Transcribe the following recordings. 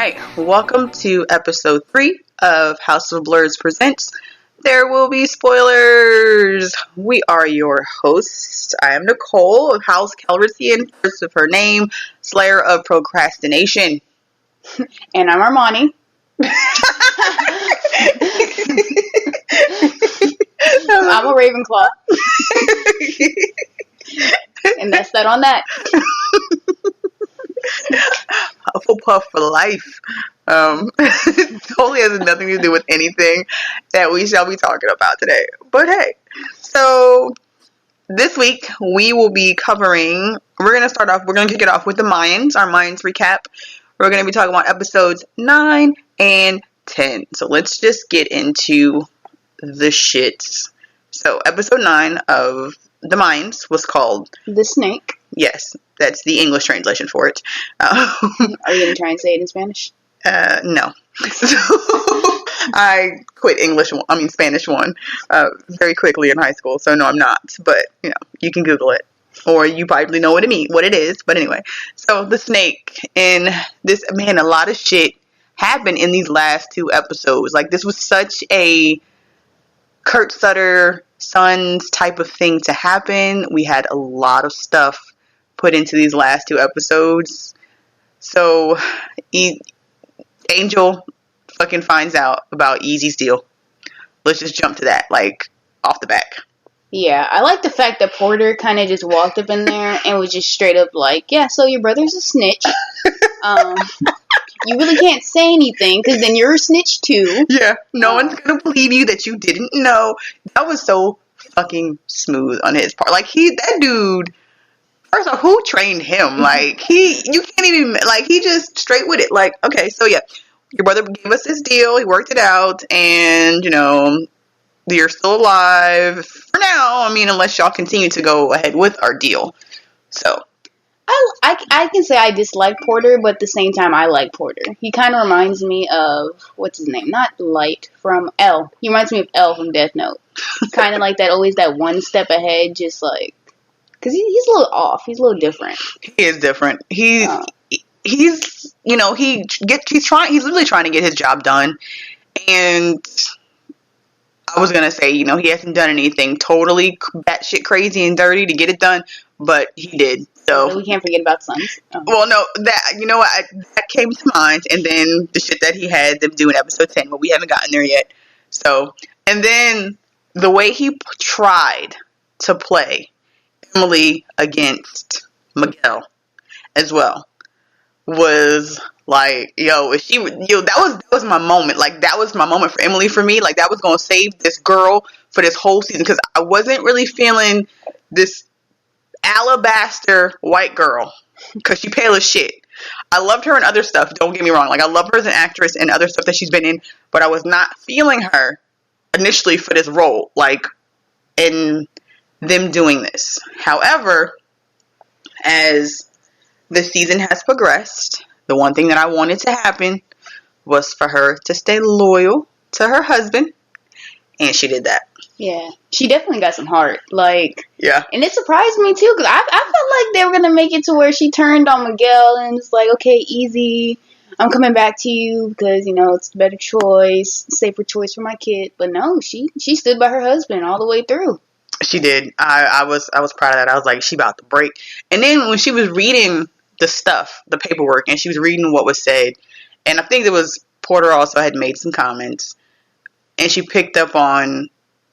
right, welcome to episode 3 of House of Blurs Presents There Will Be Spoilers. We are your hosts. I am Nicole of House Calrissian, first of her name, Slayer of Procrastination. And I'm Armani. I'm a Ravenclaw. And that's that on that. Hufflepuff for life. Totally has nothing to do with anything that we shall be talking about today. But hey, so this week we will be covering, we're going to kick it off with the Mayans, our Mayans recap. We're going to be talking about episodes 9 and 10. So let's just get into the shits. So episode 9 of the Mayans was called The Snake. Yes, that's the English translation for it. Are you going to try and say it in Spanish? No. I quit Spanish 1 very quickly in high school, so no, I'm not. But, you can Google it. Or you probably know what it is. But anyway, so the snake in this, man, a lot of shit happened in these last 2 episodes. Like, this was such a Kurt Sutter Sons type of thing to happen. We had a lot of stuff put into these last 2 episodes. So, Angel fucking finds out about Easy's deal. Let's just jump to that, like, off the back. Yeah, I like the fact that Porter kind of just walked up in there and was just straight up like, yeah, so your brother's a snitch. You really can't say anything because then you're a snitch too. Yeah, no one's gonna believe you that you didn't know. That was so fucking smooth on his part. Like, that dude, first off, who trained him? Like, you can't even, like, he just straight with it. Like, okay, so yeah, your brother gave us this deal, he worked it out, and, you're still alive for now. I mean, unless y'all continue to go ahead with our deal. So, I can say I dislike Porter, but at the same time, I like Porter. He kind of reminds me of, what's his name? Not Light, from L. He reminds me of L from Death Note. Kind of like that, always that one step ahead, just like, because he's a little off. He's a little different. He is different. He's literally trying to get his job done. And I was going to say, he hasn't done anything totally batshit crazy and dirty to get it done, but he did. So we can't forget about Sons. Oh. Well, no, that came to mind, and then the shit that he had them do in episode 10, but we haven't gotten there yet. So, and then the way he tried to play Emily against Miguel as well was like, that was my moment. Like, that was my moment for Emily for me. Like, that was going to save this girl for this whole season, because I wasn't really feeling this alabaster white girl, because she pale as shit. I loved her in other stuff, don't get me wrong. Like, I love her as an actress and other stuff that she's been in, but I was not feeling her initially for this role, like, in them doing this. However, as the season has progressed, the one thing that I wanted to happen was for her to stay loyal to her husband, and she did that. Yeah, she definitely got some heart. Like, yeah. And it surprised me too, because I felt like they were going to make it to where she turned on Miguel and was like, okay, Easy, I'm coming back to you because, it's a better choice, safer choice for my kid. But no, she stood by her husband all the way through. She did. I was proud of that. I was like, she about to break. And then when she was reading the stuff, the paperwork, and she was reading what was said, and I think it was Porter also had made some comments, and she picked up on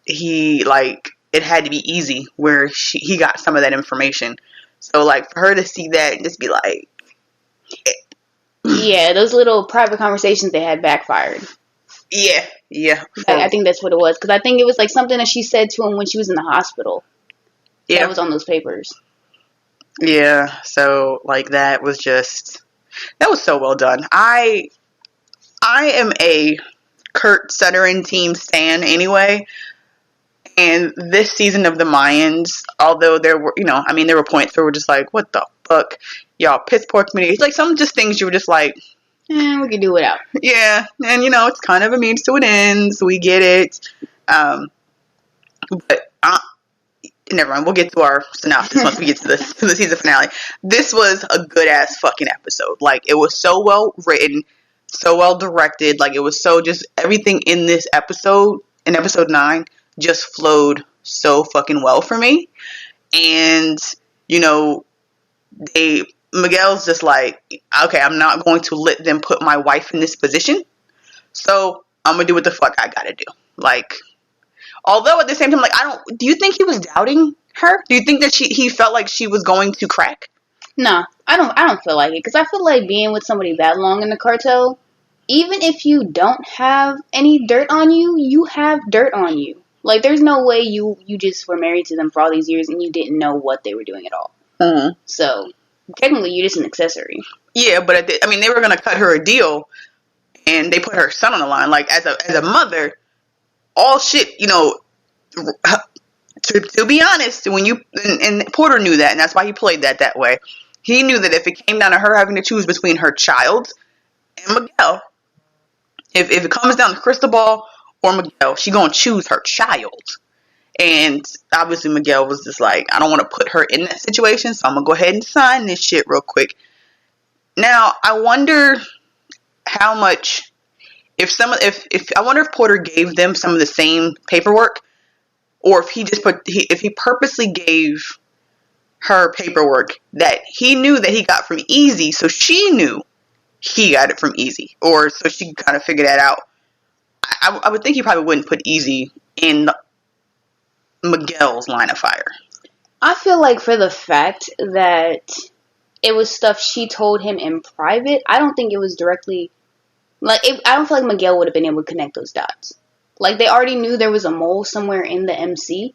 it had to be Easy where he got some of that information. So, like, for her to see that and just be like, yeah, those little private conversations they had backfired. Yeah. I think that's what it was, because I think it was like something that she said to him when she was in the hospital. Yeah, that was on those papers. Yeah, so, like, that was so well done. I am a Kurt Sutter and team stan anyway. And this season of the Mayans, although there were, there were points where we're just like, what the fuck? Y'all piss poor community. Like, some just things you were just like, we could do without. Yeah, and, it's kind of a means to an end, so we get it. But, never mind, we'll get to our synopsis once we get to the season finale. This was a good-ass fucking episode. Like, it was so well written. so well directed. Like, it was so just everything in this episode, in episode 9, just flowed so fucking well for me. And, you know, Miguel's just like, okay, I'm not going to let them put my wife in this position. So I'm gonna do what the fuck I gotta do. Like, although at the same time, like, do you think he was doubting her? Do you think that he felt like she was going to crack? No, I don't feel like it, because I feel like being with somebody that long in the cartel, even if you don't have any dirt on you, you have dirt on you. Like, there's no way you just were married to them for all these years and you didn't know what they were doing at all. Mm-hmm. So technically, you're just an accessory. Yeah, but they were gonna cut her a deal, and they put her son on the line. Like, as a mother, all shit, you know. To be honest, when and Porter knew that, and that's why he played that way. He knew that if it came down to her having to choose between her child and Miguel, if it comes down to Cristobal or Miguel, she gonna choose her child. And obviously Miguel was just like, I don't want to put her in that situation, so I'm gonna go ahead and sign this shit real quick. Now, I wonder how much, if I wonder if Porter gave them some of the same paperwork, or if he purposely gave her paperwork that he knew that he got from Easy, so she knew he got it from Easy, or so she kind of figured that out. I would think he probably wouldn't put Easy in Miguel's line of fire. I feel like for the fact that it was stuff she told him in private, I don't think it was directly, I don't feel like Miguel would have been able to connect those dots. Like, they already knew there was a mole somewhere in the MC,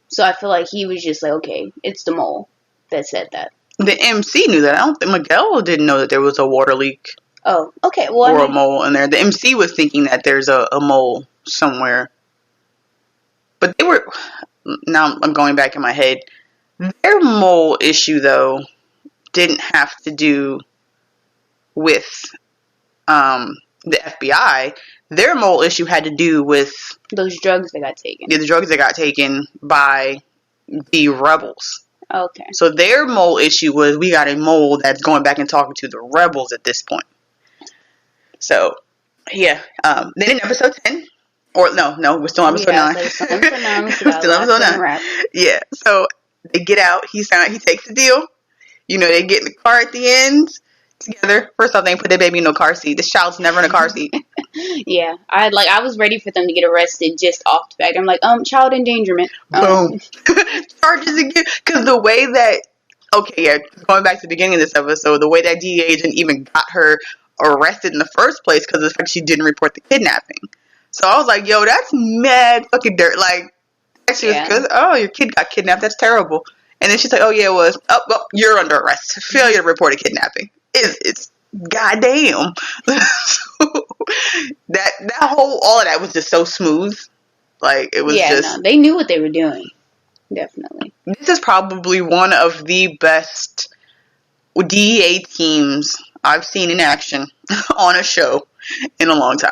so I feel like he was just like, okay, it's the mole that said that. The MC knew that. I don't think Miguel didn't know that there was a water leak. Oh, okay. Well, or a mole in there. The MC was thinking that there's a mole somewhere. But they were, now I'm going back in my head, their mole issue, though, didn't have to do with the FBI. Their mole issue had to do with those drugs that got taken. Yeah, the drugs that got taken by the rebels. Okay. So their mole issue was, we got a mole that's going back and talking to the rebels at this point. So, yeah. Then in episode 10, or no, we're still on episode 9. We're still on episode 9. Yeah. So they get out. He takes the deal. You know, they get in the car at the end together. First off, they ain't put their baby in no car seat. This child's never in a car seat. Yeah, I was ready for them to get arrested just off the back. I'm like, child endangerment. Boom. Charges again. Because the way that, going back to the beginning of this episode, the way that DEA agent even got her arrested in the first place, because of the fact she didn't report the kidnapping. So I was like, yo, that's mad fucking dirt. Like, she was good. Oh, your kid got kidnapped. That's terrible. And then she's like, oh, yeah, it was. Oh, well, you're under arrest. Failure to report a kidnapping. It's goddamn. that whole, all of that was just so smooth. Like, it was just. No, they knew what they were doing. Definitely. This is probably one of the best DEA teams I've seen in action on a show in a long time.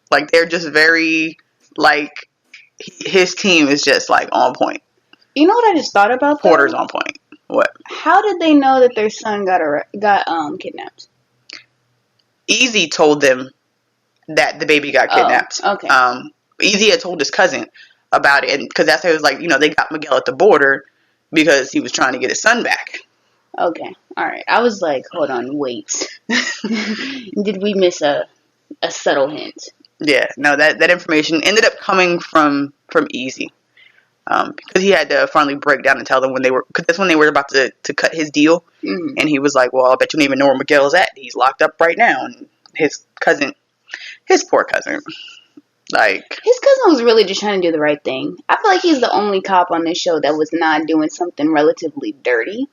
Like, they're just very, like, his team is just, like, on point. You know what I just thought about? Porter's on point. What? How did they know that their son got kidnapped? Easy told them that the baby got kidnapped. Oh, okay. Easy had told his cousin about it, and because that's how it was like, you know, they got Miguel at the border because he was trying to get his son back. Okay, all right. I was like, hold on, wait. Did we miss a subtle hint? Yeah, no, that information ended up coming from Easy. Because he had to finally break down and tell them because that's when they were about to cut his deal. Mm-hmm. And he was like, well, I bet you don't even know where Miguel's at. He's locked up right now. And his poor cousin, like. His cousin was really just trying to do the right thing. I feel like he's the only cop on this show that was not doing something relatively dirty.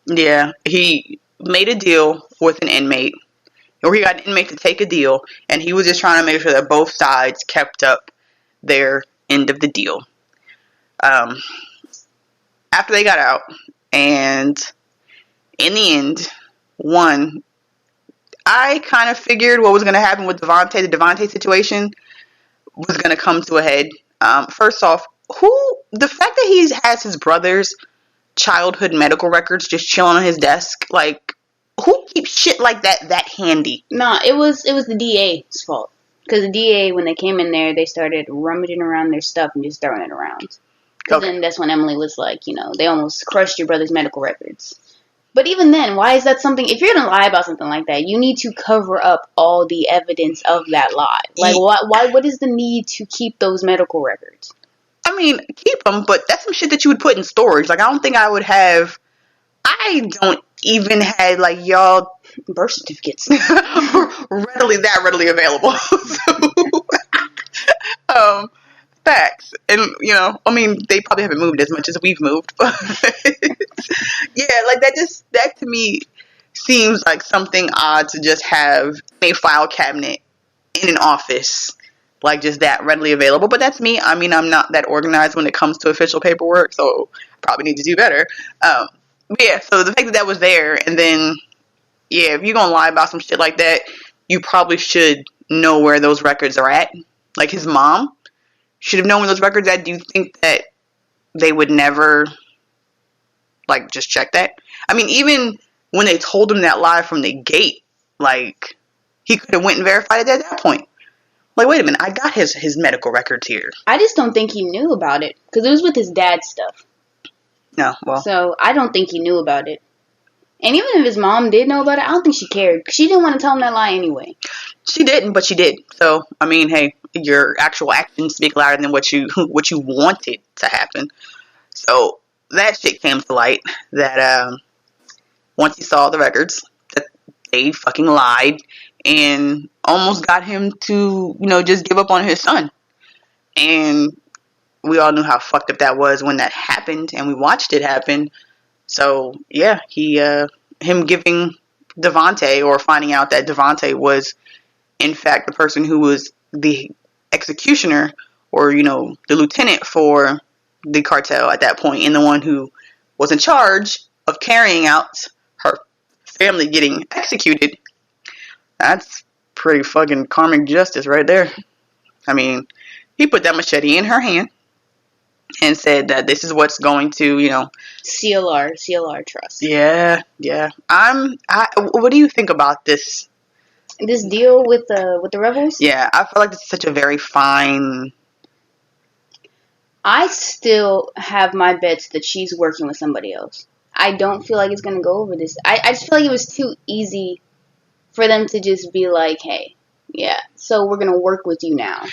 Yeah, he made a deal with an inmate, or he got an inmate to take a deal, and he was just trying to make sure that both sides kept up their end of the deal. After they got out, and in the end, I kind of figured what was going to happen with Devontae. The Devontae situation was going to come to a head. First off, the fact that he has his brother's childhood medical records just chilling on his desk, like, who keeps shit like that handy? No, it was the DA's fault. Because the DA, when they came in there, they started rummaging around their stuff and just throwing it around. Because then that's when Emily was like, they almost crushed your brother's medical records. But even then, why is that something? If you're going to lie about something like that, you need to cover up all the evidence of that lie. Like, why? What is the need to keep those medical records? I mean, keep them, but that's some shit that you would put in storage. Like, I don't think I would have. I don't even have, like, y'all birth certificates readily available. So, facts. And, I mean, they probably haven't moved as much as we've moved, but yeah, like, that to me seems like something odd to just have a file cabinet in an office, like, just that readily available. But that's me. I mean, I'm not that organized when it comes to official paperwork, so I probably need to do better. But yeah, so the fact that was there, and then, yeah, if you're gonna lie about some shit like that, you probably should know where those records are at. Like, his mom should have known where those records are at. Do you think that they would never, like, just check that? I mean, even when they told him that lie from the gate, like, he could have went and verified it at that point. Like, wait a minute, I got his medical records here. I just don't think he knew about it, because it was with his dad's stuff. No, well. So, I don't think he knew about it. And even if his mom did know about it, I don't think she cared. She didn't want to tell him that lie anyway. She didn't, but she did. So, I mean, hey, your actual actions speak louder than what you wanted to happen. So, that shit came to light that once he saw the records, that they fucking lied and almost got him to, just give up on his son. And we all knew how fucked up that was when that happened, and we watched it happen. So, yeah, him giving Devontae, or finding out that Devontae was, in fact, the person who was the executioner, or, the lieutenant for the cartel at that point, and the one who was in charge of carrying out her family getting executed. That's pretty fucking karmic justice right there. I mean, he put that machete in her hand and said that this is what's going to, seal our trust. Yeah. What do you think about this? This deal with the rebels? Yeah, I feel like this is such a very fine. I still have my bets that she's working with somebody else. I don't feel like it's gonna go over this. I just feel like it was too easy for them to just be like, hey, yeah, so we're gonna work with you now.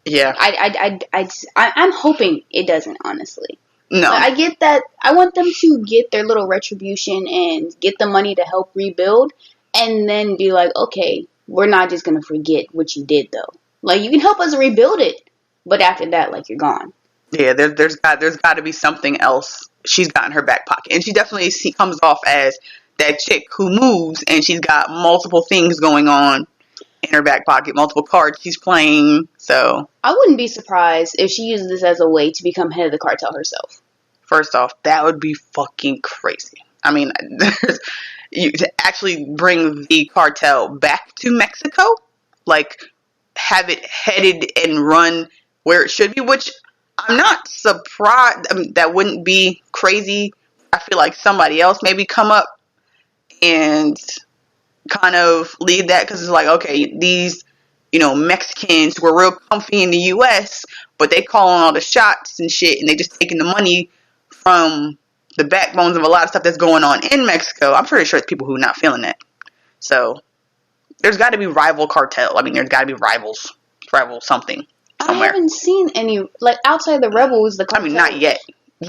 Yeah. I'm hoping it doesn't, honestly. No. I get that. I want them to get their little retribution and get the money to help rebuild, and then be like, okay, we're not just going to forget what you did, though. Like, you can help us rebuild it, but after that, like, you're gone. Yeah, there's got to be something else she's got in her back pocket. And she definitely comes off as that chick who moves, and she's got multiple things going on in her back pocket, multiple cards she's playing. So I wouldn't be surprised if she uses this as a way to become head of the cartel herself. First off, that would be fucking crazy. I mean, to actually bring the cartel back to Mexico, like, have it headed and run where it should be, which I'm not surprised. I mean, that wouldn't be crazy. I feel like somebody else maybe come up and kind of lead that, because it's like, okay, these, Mexicans were real comfy in the U.S., but they calling all the shots and shit, and they just taking the money from the backbones of a lot of stuff that's going on in Mexico. I'm pretty sure it's people who are not feeling that. So there's got to be rival cartel. I mean, there's got to be rival something somewhere. I haven't seen any, like, outside the rebels, the cartel. I mean, not yet.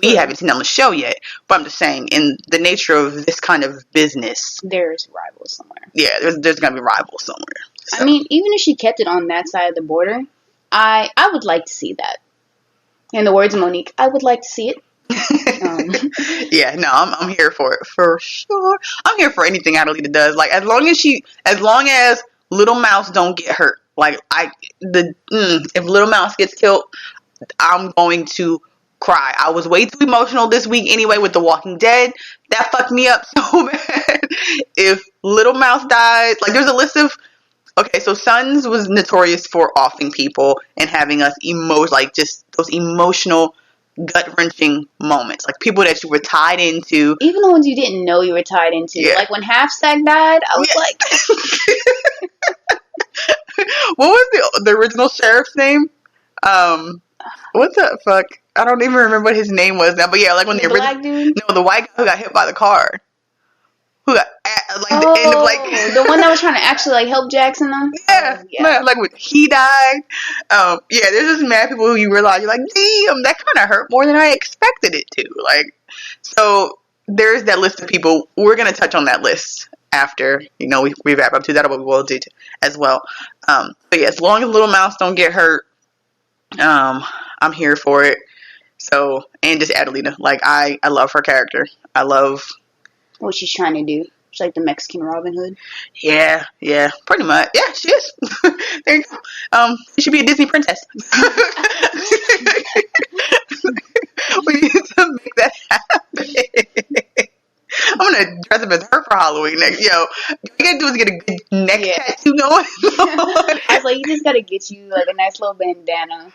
We haven't seen it on the show yet, but I'm just saying, in the nature of this kind of business, there's rivals somewhere. Yeah, there's gonna be rivals somewhere. So. I mean, even if she kept it on that side of the border, I would like to see that. In the words of Monique, I would like to see it. Yeah, no, I'm here for it for sure. I'm here for anything Adelita does. Like, as long as Little Mouse don't get hurt. Like, if Little Mouse gets killed, I'm going to cry. I was way too emotional this week anyway with The Walking Dead. That fucked me up so bad. If Little Mouse dies, like, there's a list of, okay, so Sons was notorious for offing people and having us just those emotional gut-wrenching moments. Like, people that you were tied into. Even the ones you didn't know you were tied into. Yeah. Like, when Half-Stack died, I was like... What was the original sheriff's name? What the fuck? I don't even remember what his name was now. But yeah, like when the black dude? No, the white guy who got hit by the car. Who got the end of like the one that was trying to actually like help Jackson though? Yeah. Man, like when he died. Yeah, there's just mad people who you realize you're like, damn, that kinda hurt more than I expected it to. Like, so there's that list of people. We're gonna touch on that list after, we wrap up to that, but we will do as well. But yeah, as long as Little Mouse don't get hurt, I'm here for it. So, and just Adelina. Like, I love her character. I love what she's trying to do. She's like the Mexican Robin Hood. Yeah, pretty much. Yeah, she is. There you go. She should be a Disney princess. We need to make that happen. I'm gonna dress up as her for Halloween next. What you gotta do is get a good neck tattoo going. I was like, you just gotta get you like a nice little bandana,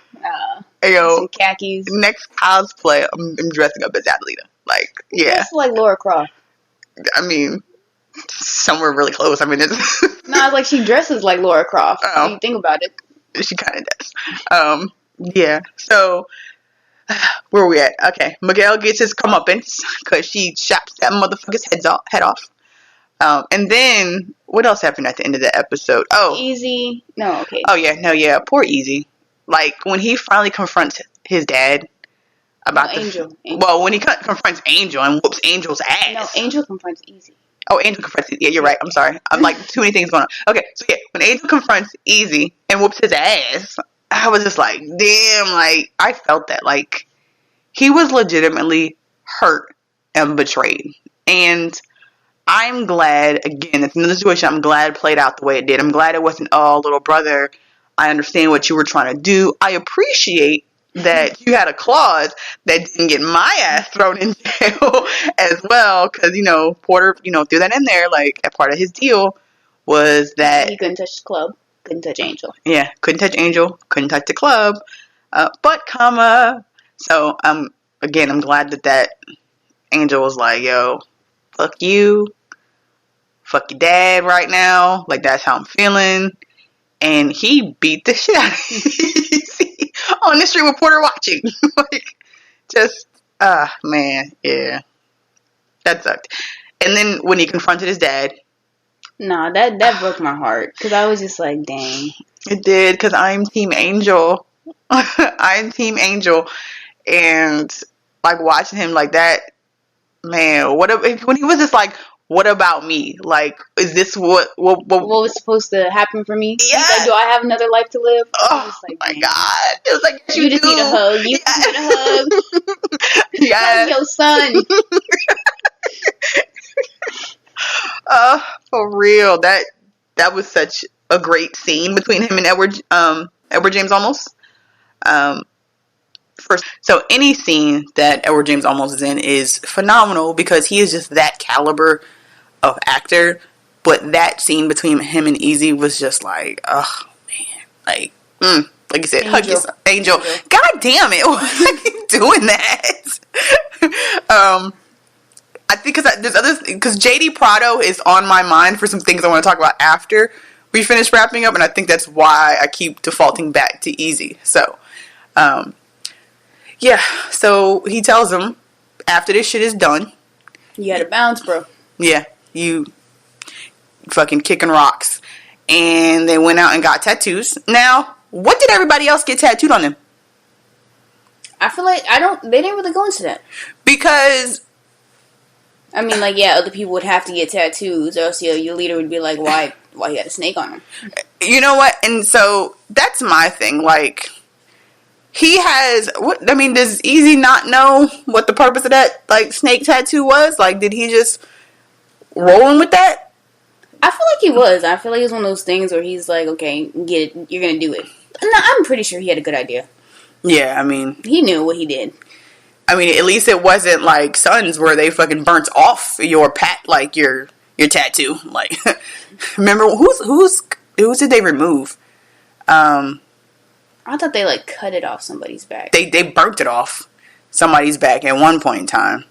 some khakis. Next cosplay, I'm dressing up as Adelina. Like, yeah. That's like Laura Croft. I mean, somewhere really close. I mean, it's no, I was like, she dresses like Laura Croft. When you think about it, she kind of does. Yeah. So, where are we at? Okay, Miguel gets his comeuppance because she chops that motherfucker's head off. And then what else happened at the end of the episode? Oh, Easy. No, okay. Oh yeah, poor Easy. Like when he finally confronts his dad about Angel. Well, when he confronts Angel and whoops Angel's ass. No, Angel confronts Easy. Oh, Angel confronts Easy. Yeah, you're right. I'm sorry. I'm like too many things going on. Okay, so yeah, when Angel confronts Easy and whoops his ass, I was just like, damn, like, I felt that. Like, he was legitimately hurt and betrayed. And I'm glad, again, it's another situation I'm glad it played out the way it did. I'm glad it wasn't, oh, little brother, I understand what you were trying to do. I appreciate that you had a clause that didn't get my ass thrown in jail as well. Because, Porter, threw that in there. Like, a part of his deal was that he couldn't touch the club. Couldn't touch Angel. Yeah, couldn't touch Angel, couldn't touch the club, So, again, I'm glad that Angel was like, yo, fuck you, fuck your dad right now, like, that's how I'm feeling, and he beat the shit out of Easy on the street with Porter watching, like, just, man, yeah, that sucked. And then when he confronted his dad, nah, that broke my heart. Because I was just like, dang. It did, because I'm Team Angel. I'm Team Angel. And, like, watching him like that, man, when he was just like, what about me? Like, is this what was supposed to happen for me? Yeah. Like, do I have another life to live? Oh, like, my God. It was like, you just need a hug. You just need a hug. Yeah. Hug your son. For real, that was such a great scene between him and Edward James Olmos. So any scene that Edward James Olmos is in is phenomenal because he is just that caliber of actor. But that scene between him and Easy was just like, oh man, like you said, hug your Angel. God damn it, why are you doing that? I think because JD Prado is on my mind for some things I want to talk about after we finish wrapping up, and I think that's why I keep defaulting back to Easy. So, yeah. So he tells him after this shit is done, you gotta bounce, bro. Yeah, you fucking kicking rocks, and they went out and got tattoos. Now, what did everybody else get tattooed on them? I feel like they didn't really go into that because. I mean, like, yeah, other people would have to get tattoos, or else your leader would be like, why you got a snake on him? You know what? And so, that's my thing. Like, he has, does Easy not know what the purpose of that, like, snake tattoo was? Like, did he just rolling with that? I feel like he was. I feel like it was one of those things where he's like, okay, get it, you're gonna do it. No, I'm pretty sure he had a good idea. Yeah, I mean. He knew what he did. I mean, at least it wasn't like Sons where they fucking burnt off your tattoo. Like, remember whose did they remove? I thought they like cut it off somebody's back. They burnt it off. somebody's back at one point in time.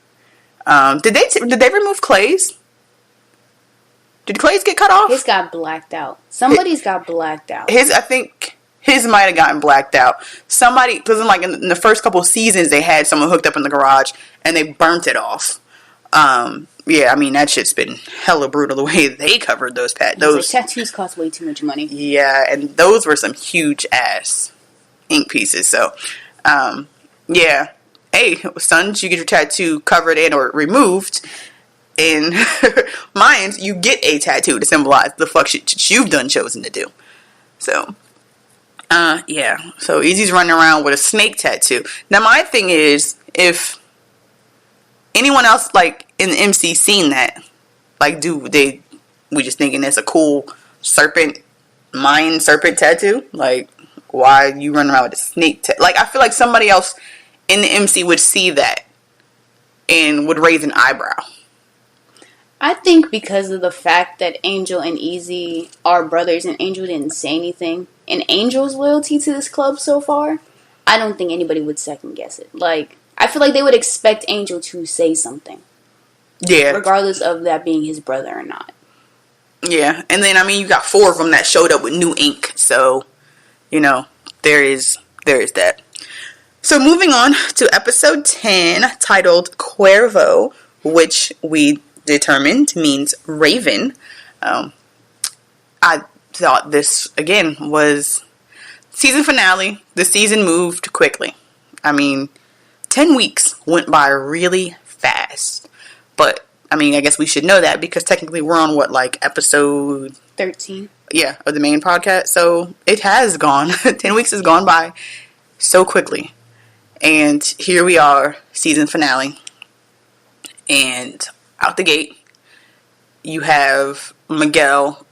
Did they remove Clay's? Did Clay's get cut off? His got blacked out. Somebody's got blacked out. I think his might have gotten blacked out. Somebody, because in the first couple seasons, they had someone hooked up in the garage and they burnt it off. Yeah, I mean, that shit's been hella brutal the way they covered those tattoos cost way too much money. Yeah, and those were some huge ass ink pieces. So, yeah. Hey, son, you get your tattoo covered in or removed. In Mayans, you get a tattoo to symbolize the fuck shit you've done chosen to do. So, yeah. So, Easy's running around with a snake tattoo. Now, my thing is, if anyone else, like, in the MC seen that, like, we just thinking it's a cool Mayan serpent tattoo? Like, why you running around with a snake tattoo? Like, I feel like somebody else in the MC would see that and would raise an eyebrow. I think because of the fact that Angel and Easy are brothers and Angel didn't say anything, and Angel's loyalty to this club so far, I don't think anybody would second guess it. Like, I feel like they would expect Angel to say something. Yeah. Regardless of that being his brother or not. Yeah. And then, I mean, you got 4 of them that showed up with new ink. So, you know, there is that. So, moving on to episode 10, titled Cuervo, which we determined means raven. I thought this, again, was season finale. The season moved quickly. I mean, 10 weeks went by really fast. But, I mean, I guess we should know that because technically we're on, episode 13? Yeah, of the main podcast. So, it has gone. 10 weeks has gone by so quickly. And here we are, season finale. And out the gate, you have Miguel.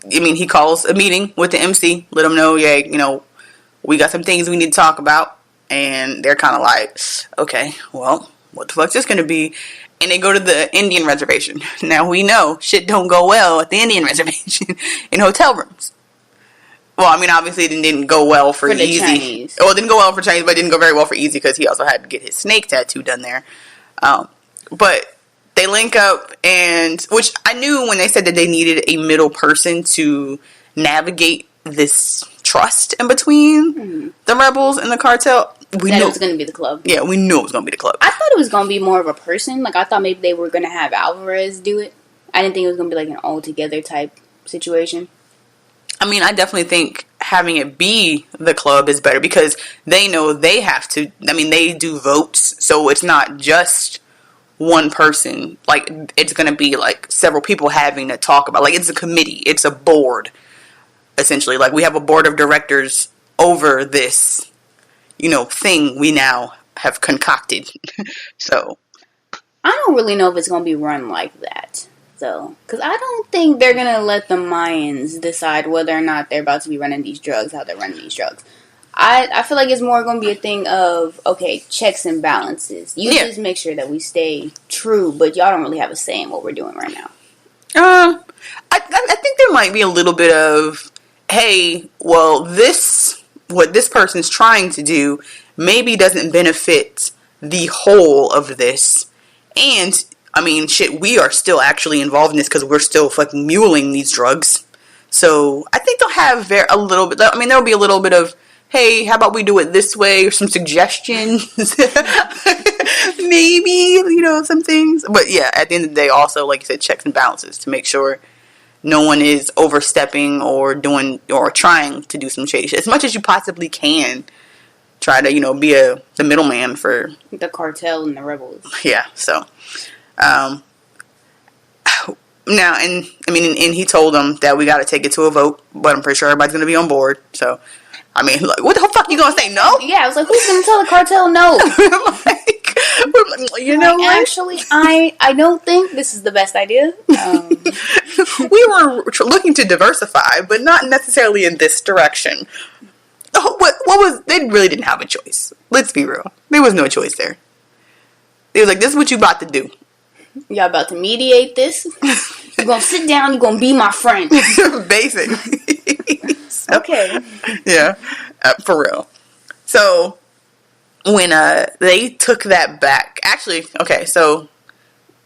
I mean, he calls a meeting with the MC, let them know, yeah, you know, we got some things we need to talk about. And they're kind of like, okay, well, what the fuck's this going to be? And they go to the Indian reservation. Now, we know shit don't go well at the Indian reservation in hotel rooms. Well, I mean, obviously it didn't go well for Easy. Chinese. Well, it didn't go well for Chinese, but it didn't go very well for Easy because he also had to get his snake tattoo done there. But they link up, and which I knew when they said that they needed a middle person to navigate this trust in between the rebels and the cartel. We knew it was going to be the club. Yeah, we knew it was going to be the club. I thought it was going to be more of a person. Like, I thought maybe they were going to have Alvarez do it. I didn't think it was going to be like an all-together type situation. I mean, I definitely think having it be the club is better because they know they have to. I mean, they do votes, so it's not just one person. Like, it's going to be like several people having to talk about. Like, it's a committee, it's a board, essentially. Like, we have a board of directors over this, you know, thing we now have concocted. So, I don't really know if it's going to be run like that. So, because I don't think they're going to let the Mayans decide whether or not they're about to be running these drugs, how they're running these drugs. I feel like it's more going to be a thing of, okay, checks and balances. You just make sure that we stay true, but y'all don't really have a say in what we're doing right now. I think there might be a little bit of, hey, well, what this person's trying to do maybe doesn't benefit the whole of this. And, I mean, shit, we are still actually involved in this because we're still fucking muling these drugs. So, I think they'll have a little bit, I mean, there'll be a little bit of, hey, how about we do it this way, or some suggestions. Maybe, you know, some things. But yeah, at the end of the day, also, like you said, checks and balances to make sure no one is overstepping or doing or trying to do some shady shit. As much as you possibly can, try to, you know, be the middleman for the cartel and the rebels. Yeah, so. Now, and I mean, and he told them that we got to take it to a vote, but I'm pretty sure everybody's going to be on board. So, I mean, like, what the fuck you going to say, no? Yeah, I was like, who's going to tell the cartel no? Like, you know what? Actually, I don't think this is the best idea. We were looking to diversify, but not necessarily in this direction. What was, they really didn't have a choice. Let's be real. There was no choice there. They was like, this is what you about to do. Y'all about to mediate this? You're going to sit down, you're going to be my friend. Basically. So, okay. Yeah, for real. So, when they took that back. Actually, okay, so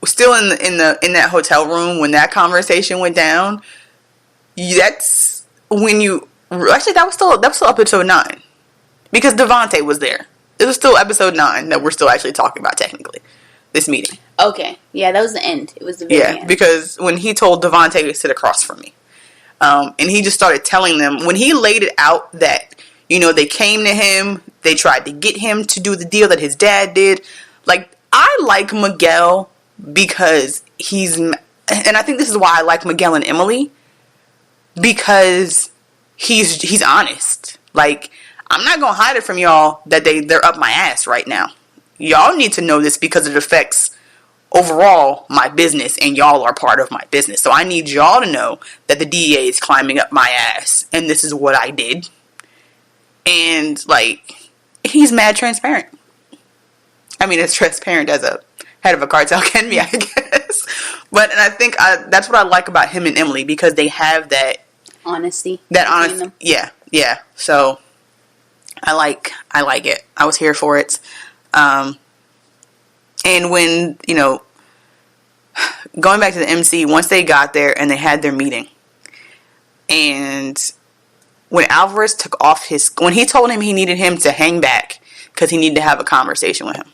still in that hotel room when that conversation went down. That's when you actually that was still episode 9 because Devontae was there. It was still episode 9 that we're still actually talking about technically. This meeting. Okay, yeah, that was the end. It was the very end. Because when he told Devontae to sit across from me, and he just started telling them when he laid it out that they came to him, they tried to get him to do the deal that his dad did. Like I like Miguel because and I think this is why I like Miguel and Emily because he's honest. Like I'm not gonna hide it from y'all that they're up my ass right now. Y'all need to know this because it affects overall my business and y'all are part of my business. So I need y'all to know that the DEA is climbing up my ass and this is what I did. And like he's mad transparent. I mean, as transparent as a head of a cartel can be, I guess. But and I think that's what I like about him and Emily because they have that honesty. That honesty, yeah. So I like it. I was here for it. And when, going back to the MC, once they got there and they had their meeting, and when Alvarez took off when he told him he needed him to hang back because he needed to have a conversation with him,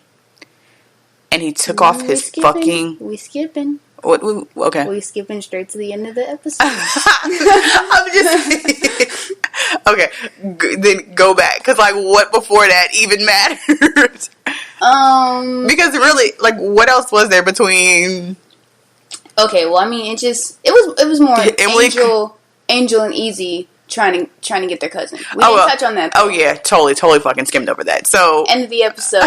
and he took off his fucking... We skipping. What? Okay. We skipping straight to the end of the episode. I'm just... Okay, then go back. Because, like, what before that even mattered? Because really, like, what else was there between... Okay, well, I mean, it was more Angel and Easy trying to get their cousin. We didn't touch on that, though. Oh, yeah, totally fucking skimmed over that. So... End of the episode,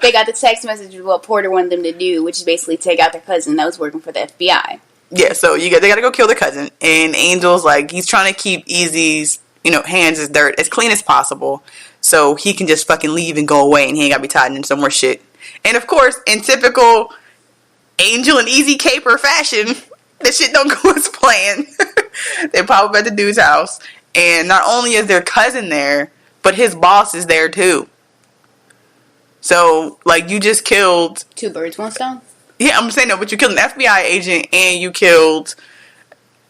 they got the text message of what Porter wanted them to do, which is basically take out their cousin that was working for the FBI. Yeah, so they got to go kill their cousin, and Angel's like, he's trying to keep Easy's, hands as clean as possible, so he can just fucking leave and go away, and he ain't got to be tied into some more shit. And of course, in typical Angel and Easy caper fashion, the shit don't go as planned. They pop up at the dude's house, and not only is their cousin there, but his boss is there too. So, like, you just killed... 2 birds, 1 stone? Yeah, I'm saying no, but you killed an FBI agent and you killed,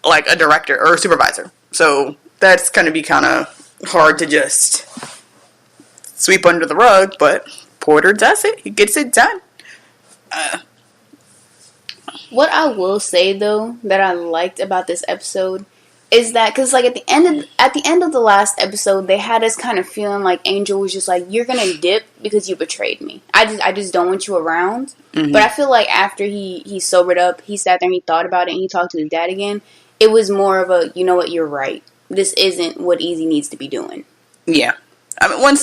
like, a director or a supervisor. So that's going to be kind of hard to just sweep under the rug, but Porter does it. He gets it done. What I will say, though, that I liked about this episode is that, because, like, at the end of the last episode, they had us kind of feeling like Angel was just like, you're gonna dip because you betrayed me. I just don't want you around. Mm-hmm. But I feel like after he sobered up, he sat there and he thought about it and he talked to his dad again. It was more of a, you know what, you're right. This isn't what Easy needs to be doing. Yeah. I mean,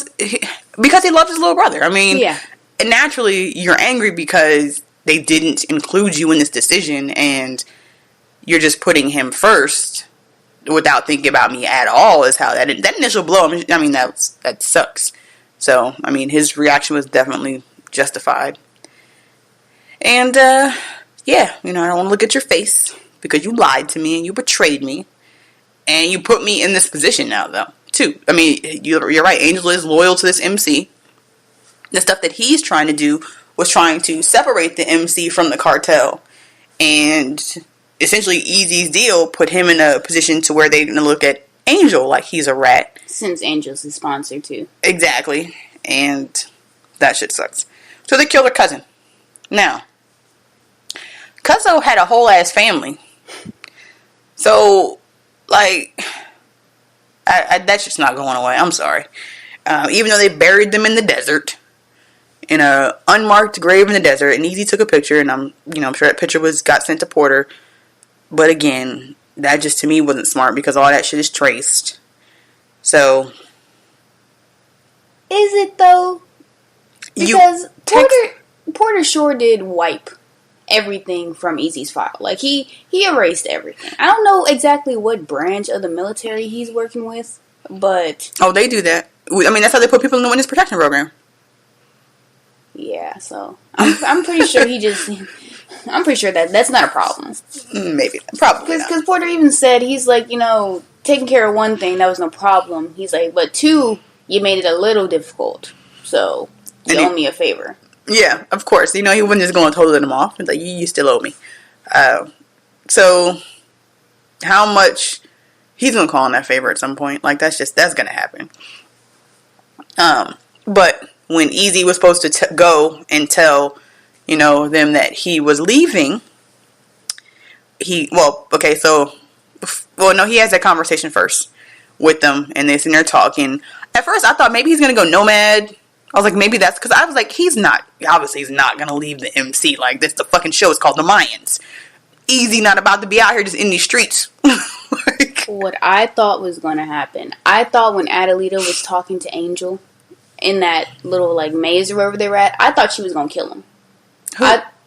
because he loves his little brother. I mean, yeah. Naturally, you're angry because they didn't include you in this decision and you're just putting him first without thinking about me at all is how that initial blow, I mean, that sucks. So, I mean, his reaction was definitely justified. And, yeah, I don't want to look at your face because you lied to me and you betrayed me. And you put me in this position now, though, too. I mean, you're right. Angel is loyal to this MC. The stuff that he's trying to do was trying to separate the MC from the cartel. And essentially, Easy's deal put him in a position to where they're going to look at Angel like he's a rat. Since Angel's his sponsor, too. Exactly. And that shit sucks. So they killed her cousin. Now, Cuzzo had a whole ass family. So, like, that's just not going away. I'm sorry. Even though they buried them in the desert, in a unmarked grave in the desert, and Easy took a picture, and I'm sure that picture got sent to Porter. But again, that just to me wasn't smart because all that shit is traced. So, is it though? Because Porter sure did wipe everything from Easy's file. Like he erased everything. I don't know exactly what branch of the military he's working with, but they do that. I mean, that's how they put people in the witness protection program. Yeah, so I'm pretty sure I'm pretty sure that's not a problem. Maybe. Probably because Porter even said, he's like, taking care of one thing, that was no problem. He's like, but 2, you made it a little difficult. so you owe me a favor. Yeah, of course. You know, he wasn't just going to totally let him off. He's like, you still owe me. So, how much... He's going to call in that favor at some point. Like, that's going to happen. But when Easy was supposed to go and tell, you know, them that he was leaving, he has that conversation first with them, and they're sitting there talking. At first, I thought maybe he's going to go nomad. I was like, maybe that's because I was like, he's not going to leave the MC. Like, this, the fucking show is called The Mayans. Easy not about to be out here just in these streets. Like, what I thought was going to happen, I thought when Adelita was talking to Angel in that little, like, maze or wherever they were at, I thought she was going to kill him.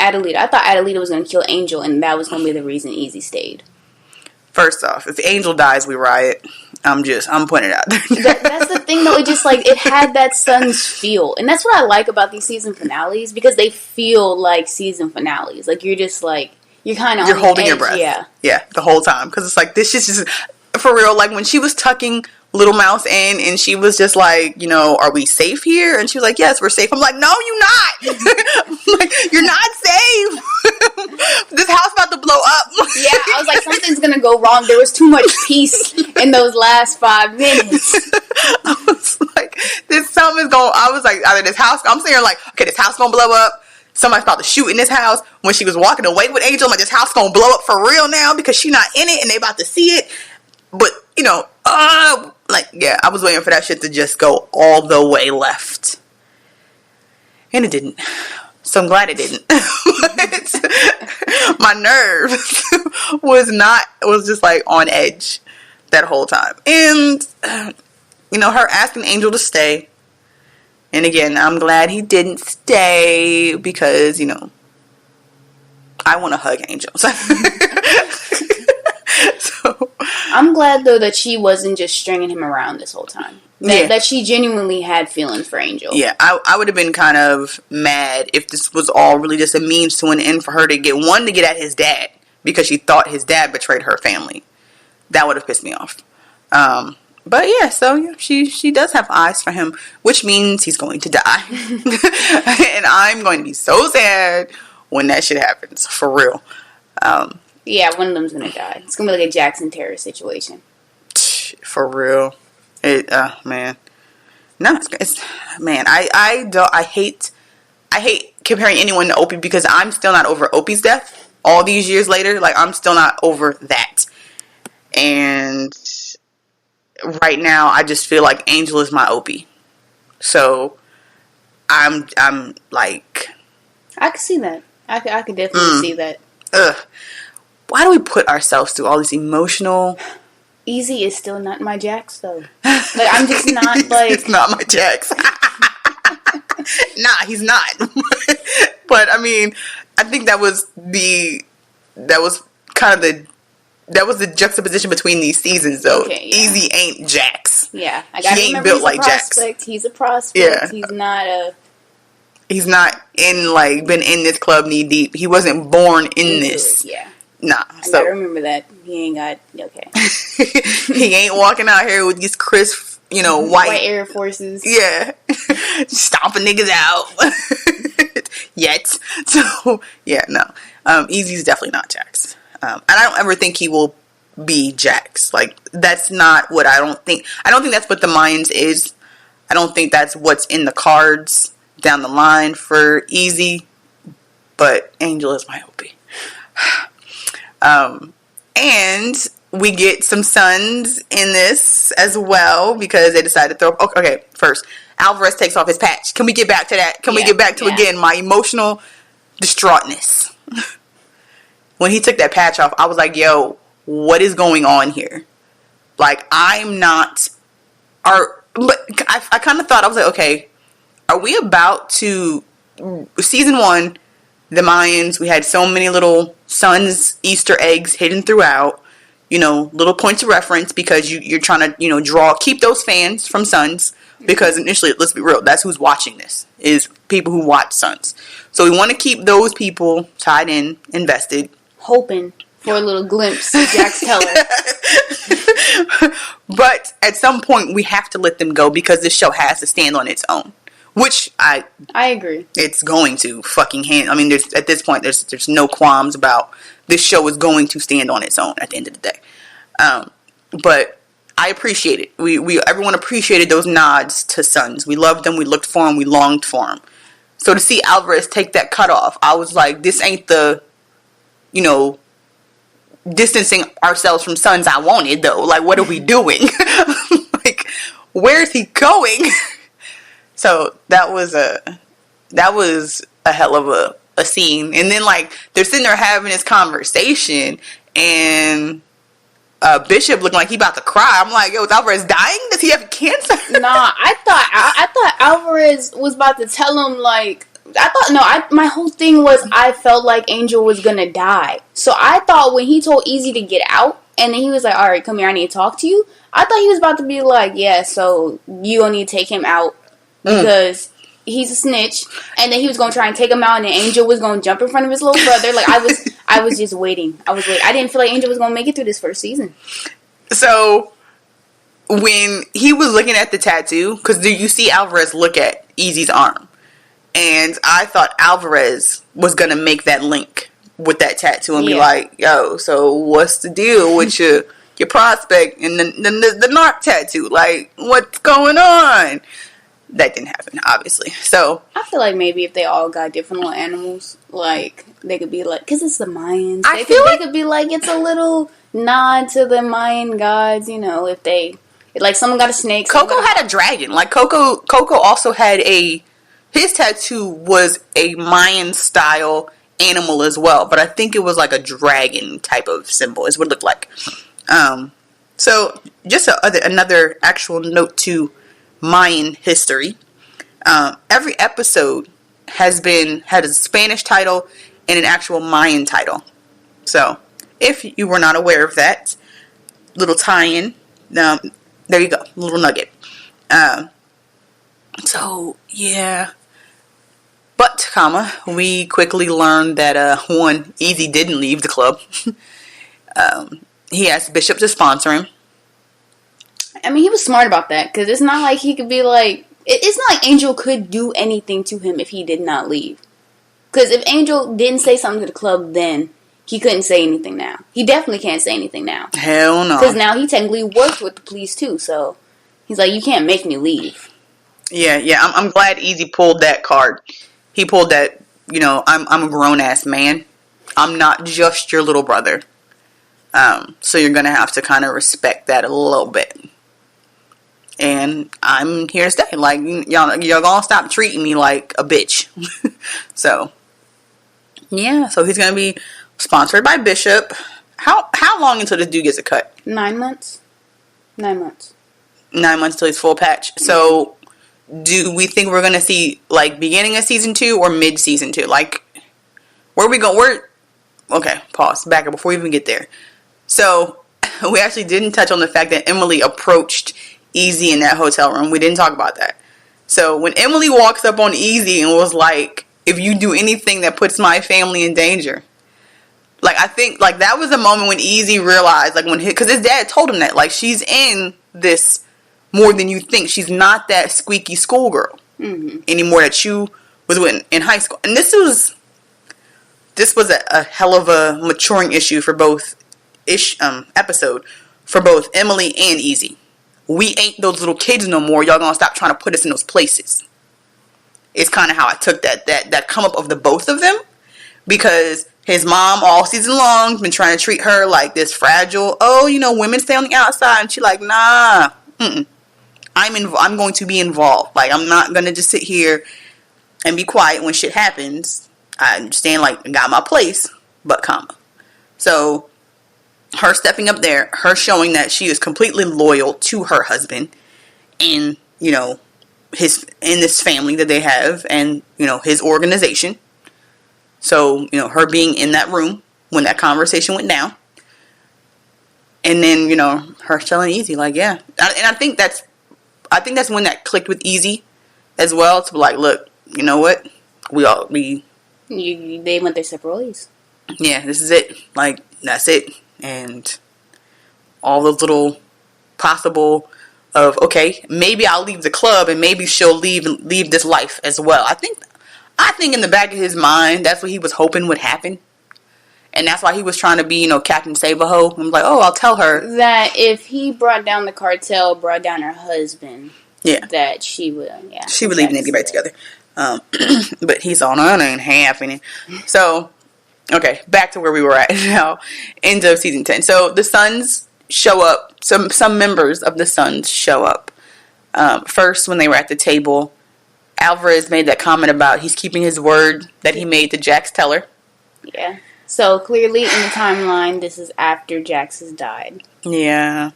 Adelita. I thought Adelita was going to kill Angel, and that was going to be the reason Easy stayed. First off, if Angel dies, we riot. I'm putting it out there. That's the thing, though. It just, like, it had that Sons feel. And that's what I like about these season finales, because they feel like season finales. Like, you're just, like, you're kind of holding your breath. Yeah, the whole time. Because it's like, this is just, for real, like, when she was tucking Little Mouse in, and she was just like, you know, are we safe here? And she was like, yes, we're safe. I'm like, no, you're not. Like, you're not safe. This house about to blow up. Yeah, I was like, something's gonna go wrong. There was too much peace in those last 5 minutes. I was like, I was like, either this house, I'm saying like, okay, this house gonna blow up. Somebody's about to shoot in this house. When she was walking away with Angel, I'm like, this house gonna blow up for real now because she not in it and they about to see it. But, you know, like, yeah, I was waiting for that shit to just go all the way left. And it didn't. So I'm glad it didn't. My nerves was just like on edge that whole time. And, you know, her asking Angel to stay. And again, I'm glad he didn't stay because, you know, I want to hug Angel. So I'm glad, though, that she wasn't just stringing him around this whole time. That she genuinely had feelings for Angel. Yeah, I would have been kind of mad if this was all really just a means to an end for her to get at his dad because she thought his dad betrayed her family. That would have pissed me off. But yeah, so yeah, she does have eyes for him, which means he's going to die. And I'm going to be so sad when that shit happens, for real. Yeah, one of them's going to die. It's going to be like a Jackson Terror situation. For real. Man. No, man, I hate comparing anyone to Opie because I'm still not over Opie's death. All these years later, like, I'm still not over that. And right now, I just feel like Angel is my Opie. So, I'm like... I can see that. I can definitely see that. Why do we put ourselves through all these emotional... Easy is still not my Jax, though. Like, I'm just not, like... He's not my Jax. Nah, he's not. But, I mean, I think that was the juxtaposition between these seasons, though. Okay, yeah. Easy ain't Jax. Yeah. I gotta remember built like Jax. He's a prospect. Yeah. He's not been in this club knee deep. He wasn't born in this. Yeah. Nah. I gotta remember that. He ain't got... Okay. He ain't walking out here with these crisp, white Air Forces. Yeah. Stomping niggas out. Yet. So, yeah, no. Easy's definitely not Jax. And I don't ever think he will be Jax. Like, that's not what I don't think that's what the Mayans is. I don't think that's what's in the cards down the line for Easy. But Angel is my Opie. And we get some sons in this as well because they decided to throw... Okay, first, Alvarez takes off his patch. Can we get back to that? Can we get back to, again, my emotional distraughtness? When he took that patch off, I was like, yo, what is going on here? Like, I'm not... But I kind of thought, I was like, okay, are we about to... Season 1... The Mayans, we had so many little Sons Easter eggs hidden throughout, little points of reference because you're trying to, keep those fans from Sons because initially, let's be real, that's who's watching this, is people who watch Sons. So we want to keep those people tied in, invested. Hoping for a little glimpse of Jax Teller. But at some point, we have to let them go because this show has to stand on its own. which I agree. It's going to fucking hand. I mean, at this point, there's no qualms about this show is going to stand on its own at the end of the day. But I appreciate it. Everyone appreciated those nods to Sons. We loved them. We looked for them. We longed for them. So to see Alvarez take that cutoff, I was like, this ain't the, distancing ourselves from Sons I wanted, though. Like, what are we doing? Like, where is he going? So that was a hell of a scene. And then, like, they're sitting there having this conversation, and Bishop looking like he about to cry. I'm like, yo, is Alvarez dying? Does he have cancer? Nah, I thought Alvarez was about to tell him, like, my whole thing was I felt like Angel was gonna die. So I thought when he told Easy to get out, and then he was like, alright, come here, I need to talk to you. I thought he was about to be like, yeah, so you gonna need to take him out because he's a snitch. And then he was gonna try and take him out, and then Angel was gonna jump in front of his little brother. Like, I was just waiting. I didn't feel like Angel was gonna make it through this first season. So when he was looking at the tattoo, because you see Alvarez look at Easy's arm, and I thought Alvarez was going to make that link with that tattoo and be like, yo, so what's the deal with your prospect and the narc tattoo? Like, what's going on? That didn't happen, obviously. So I feel like maybe if they all got different little animals, like, they could be like, because it's the Mayans. They could be like, it's a little nod to the Mayan gods, if they, like, someone got a snake. Coco had a dragon. Like, Coco also had his tattoo was a Mayan-style animal as well, but I think it was like a dragon type of symbol is what it looked like. So, just another actual note to Mayan history. Every episode had a Spanish title and an actual Mayan title. So, if you were not aware of that, little tie-in, there you go, little nugget. So, yeah. But, we quickly learned that, one, Easy didn't leave the club. He asked Bishop to sponsor him. I mean, he was smart about that, because it's not like he could be like, it's not like Angel could do anything to him if he did not leave. Because if Angel didn't say something to the club then, he couldn't say anything now. He definitely can't say anything now. Hell no. Because now he technically worked with the police too, so he's like, you can't make me leave. Yeah. I'm glad Easy pulled that card. He pulled that, I'm a grown-ass man. I'm not just your little brother. So you're going to have to kind of respect that a little bit. And I'm here to stay. Like, y'all gonna stop treating me like a bitch. So, yeah. So he's going to be sponsored by Bishop. How long until this dude gets a cut? 9 months. 9 months. 9 months till he's full patch. So, do we think we're going to see, like, beginning of season 2 or mid-season 2? Like, where we go? Okay, pause. Back up before we even get there. So, we actually didn't touch on the fact that Emily approached Easy in that hotel room. We didn't talk about that. So, when Emily walks up on Easy and was like, if you do anything that puts my family in danger. Like, I think, like, that was the moment when Easy realized, like, because his dad told him that, like, she's in this more than you think. She's not that squeaky schoolgirl anymore that you was with in high school. And this was a hell of a maturing issue for both episode for both Emily and Easy. We ain't those little kids no more. Y'all gonna stop trying to put us in those places. It's kind of how I took that come up of the both of them, because his mom all season long been trying to treat her like this fragile. Oh, women stay on the outside, and she like, nah. I'm going to be involved. Like, I'm not gonna just sit here and be quiet when shit happens. I understand, like, I got my place, but So, her stepping up there, her showing that she is completely loyal to her husband and, in this family that they have and, his organization. So, her being in that room when that conversation went down. And then, her telling Easy, like, yeah. And I think that's when that clicked with Easy as well, to be like, look, you know what? They went their separate ways. Yeah, this is it. Like, that's it. And all those little possible of, okay, maybe I'll leave the club and maybe she'll leave this life as well. I think in the back of his mind, that's what he was hoping would happen. And that's why he was trying to be, Captain Save-A-Ho. I'm like, oh, I'll tell her. That if he brought down the cartel, brought down her husband, that she would, She would leave and they'd get back together. But he's all, no, it ain't happening. So, okay, back to where we were at now. End of season 10. So, the Sons show up. Some members of the Sons show up. First, when they were at the table, Alvarez made that comment about he's keeping his word that he made to Jax Teller. Yeah. So, clearly in the timeline, this is after Jax has died. Yeah.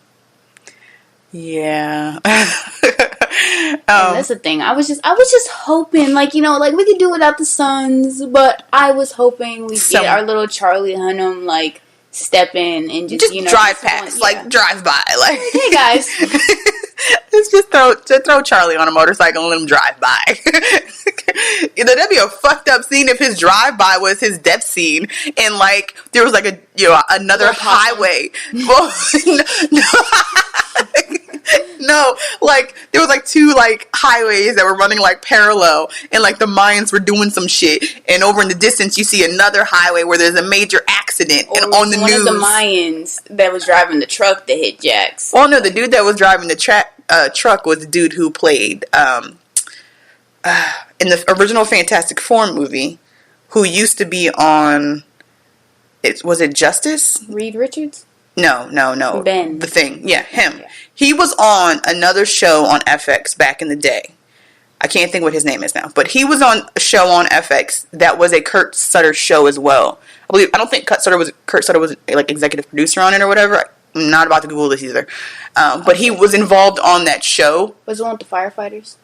Yeah. And that's the thing. I was just hoping, like we could do without the Sons, but I was hoping we'd get our little Charlie Hunnam, step in and just drive past, drive by, hey guys. Let's just throw Charlie on a motorcycle and let him drive by. That'd be a fucked up scene if his drive by was his death scene and there was another highway. Well, no, there was two highways that were running parallel, and the Mayans were doing some shit, and over in the distance you see another highway where there's a major accident, and on the news, one of the Mayans that was driving the truck that hit Jax. Well, no, the dude that was driving the truck was the dude who played in the original Fantastic Four movie, who used to be on. Was it Justice? Reed Richards? No. Ben. The Thing. Yeah, him. Yeah. He was on another show on FX back in the day. I can't think what his name is now. But he was on a show on FX that was a Kurt Sutter show as well. I don't think Kurt Sutter was executive producer on it or whatever. I'm not about to Google this either. But he was involved on that show. Was it one with the firefighters?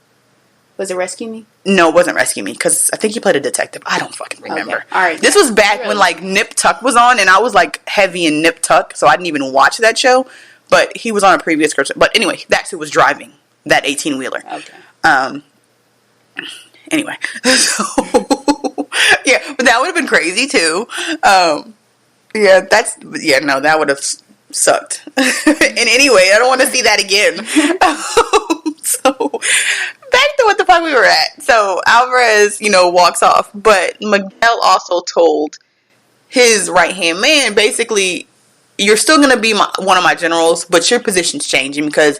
Was it Rescue Me? No, it wasn't Rescue Me, because I think he played a detective. I don't fucking remember. Okay. All right. This was back when Nip Tuck was on, and I was heavy in Nip Tuck, so I didn't even watch that show. But he was on a previous Kurt. But anyway, that's who was driving that 18-wheeler. Okay. Anyway, so yeah, but that would have been crazy too. That would have sucked. And anyway, I don't want to see that again. So back to what the fuck we were at. So Alvarez, walks off, but Miguel also told his right-hand man, basically, you're still going to be one of my generals, but your position's changing because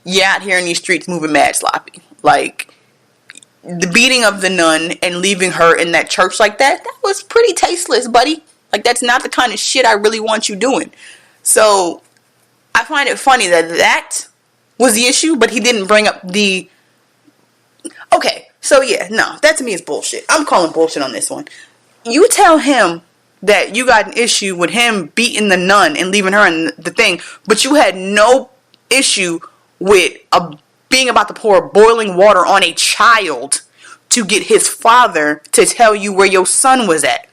you're out here in these streets moving mad sloppy. The beating of the nun and leaving her in that church like that was pretty tasteless, buddy. That's not the kind of shit I really want you doing. So I find it funny that was the issue, but he didn't bring up the... Okay, so that to me is bullshit. I'm calling bullshit on this one. You tell him that you got an issue with him beating the nun and leaving her in the thing, but you had no issue with being about to pour boiling water on a child to get his father to tell you where your son was at.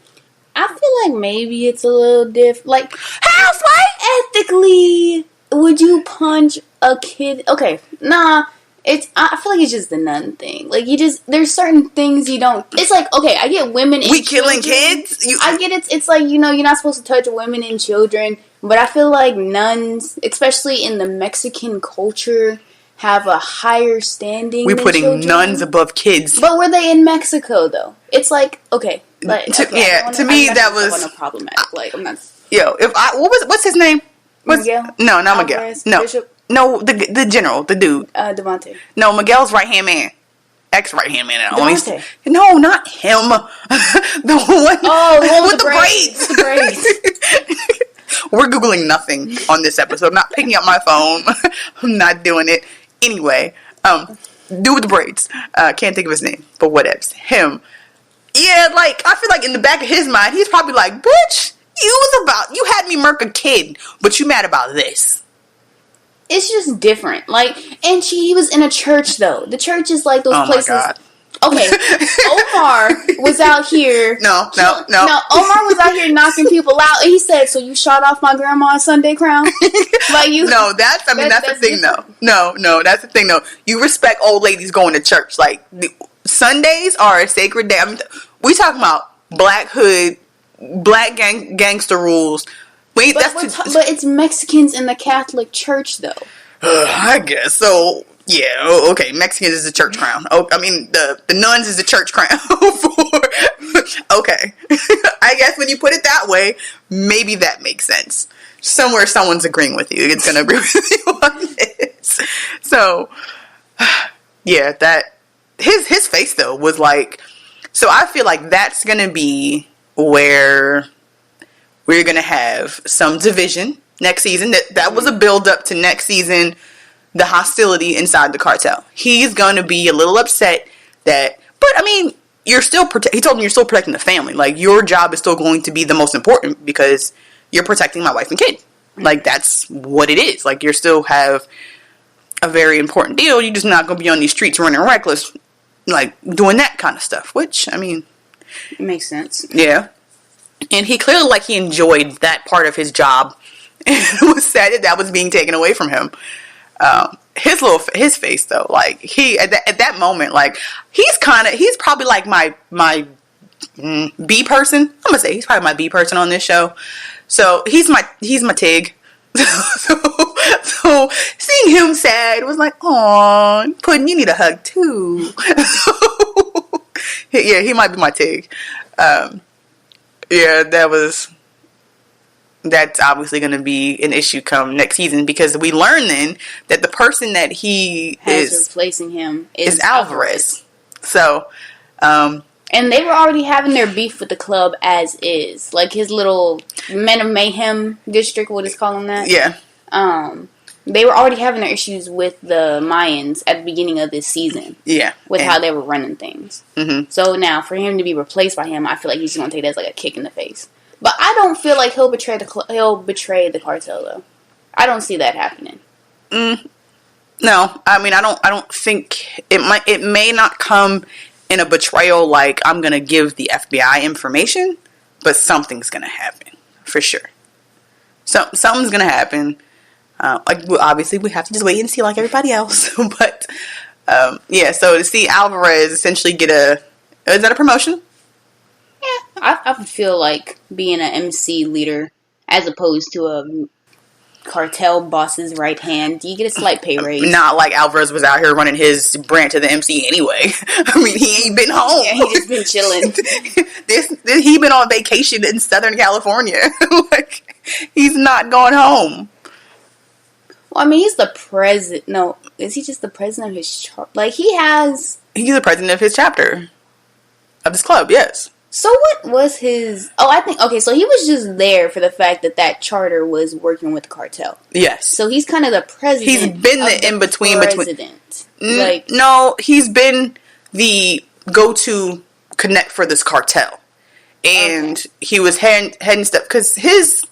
I feel like maybe it's a little different. Housewife? Ethically, would you punch a kid? Okay, nah. I feel like it's just the nun thing. There's certain things you don't. It's okay, I get women and killing kids. I get it. It's you're not supposed to touch women and children, but I feel like nuns, especially in the Mexican culture, have a higher standing. We're putting children. Nuns above kids. But were they in Mexico though? It's okay. To me that was problematic. I'm not. What's his name? Miguel? No, not Miguel. Alvarez, no. Bishop? No, the general, the dude. Devontae. No, Miguel's right-hand man. Ex-right-hand man. Devontae. No, not him. The one with the braids. The braids. We're Googling nothing on this episode. I'm not picking up my phone. I'm not doing it. Anyway, dude with the braids. Can't think of his name, but whatevs. Him. Yeah, I feel like in the back of his mind, he's probably like, bitch, you had me murk a kid, but you mad about this. It's just different. And he was in a church, though. The church is those places. My God. Okay, Omar was out here. No. Omar was out here knocking people out, and he said, "So you shot off my grandma's Sunday crown?" No, that's the thing, though. No, that's the thing, though. You respect old ladies going to church. Sundays are a sacred day. We talking about black hood, black gangster rules. But it's Mexicans in the Catholic Church, though. I guess so. Yeah. Oh, okay. Mexicans is the church crown. Oh, I mean the nuns is the church crown. Okay. I guess when you put it that way, maybe that makes sense. Somewhere someone's agreeing with you. It's gonna agree with you on this. So, yeah, that his face though was like. So I feel like that's gonna be where we're gonna have some division next season. That was a build up to next season. The hostility inside the cartel. He's going to be a little upset that, but I mean, you're still, he told me you're still protecting the family. Like, your job is still going to be the most important because you're protecting my wife and kid. Like, that's what it is. Like, you still have a very important deal. You're just not going to be on these streets running reckless, like, doing that kind of stuff, which, I mean. It makes sense. Yeah. And he clearly, like, he enjoyed that part of his job. And it was sad that was being taken away from him. His face though, like he at that moment, like he's probably like my B person. I'm gonna say he's probably my B person on this show. So he's my Tig. so seeing him sad was like, aw, Puddin', you need a hug too. Yeah, he might be my Tig. Yeah, that's obviously going to be an issue come next season because we learn then that the person that he is replacing him is Alvarez. So, and they were already having their beef with the club as is, like his little Men of Mayhem district. What is calling that? Yeah. They were already having their issues with the Mayans at the beginning of this season. Yeah. With how they were running things. Mm-hmm. So now for him to be replaced by him, I feel like he's going to take that as like a kick in the face. But I don't feel like he'll betray the cartel though. I don't see that happening. No, I mean I don't think it may not come in a betrayal like I'm gonna give the FBI information, but something's gonna happen for sure. So something's gonna happen. Obviously we have to just wait and see like everybody else. But yeah, so to see Alvarez essentially get is that a promotion? Yeah, I feel like being an MC leader as opposed to a cartel boss's right hand, you get a slight pay raise. Not like Alvarez was out here running his branch of the MC anyway. I mean, he ain't been home. Yeah, he just been chilling. He been on vacation in Southern California. Like, he's not going home. Well, I mean, he's the president. No, is he just the president of his like he's the president of his chapter of his club, yes. So what was his... Oh, I think... Okay, so he was just there for the fact that charter was working with the cartel. Yes. So he's kind of the president. He's been the in-between between... Like, no, he's been the go-to connect for this cartel. And he was heading stuff... Because his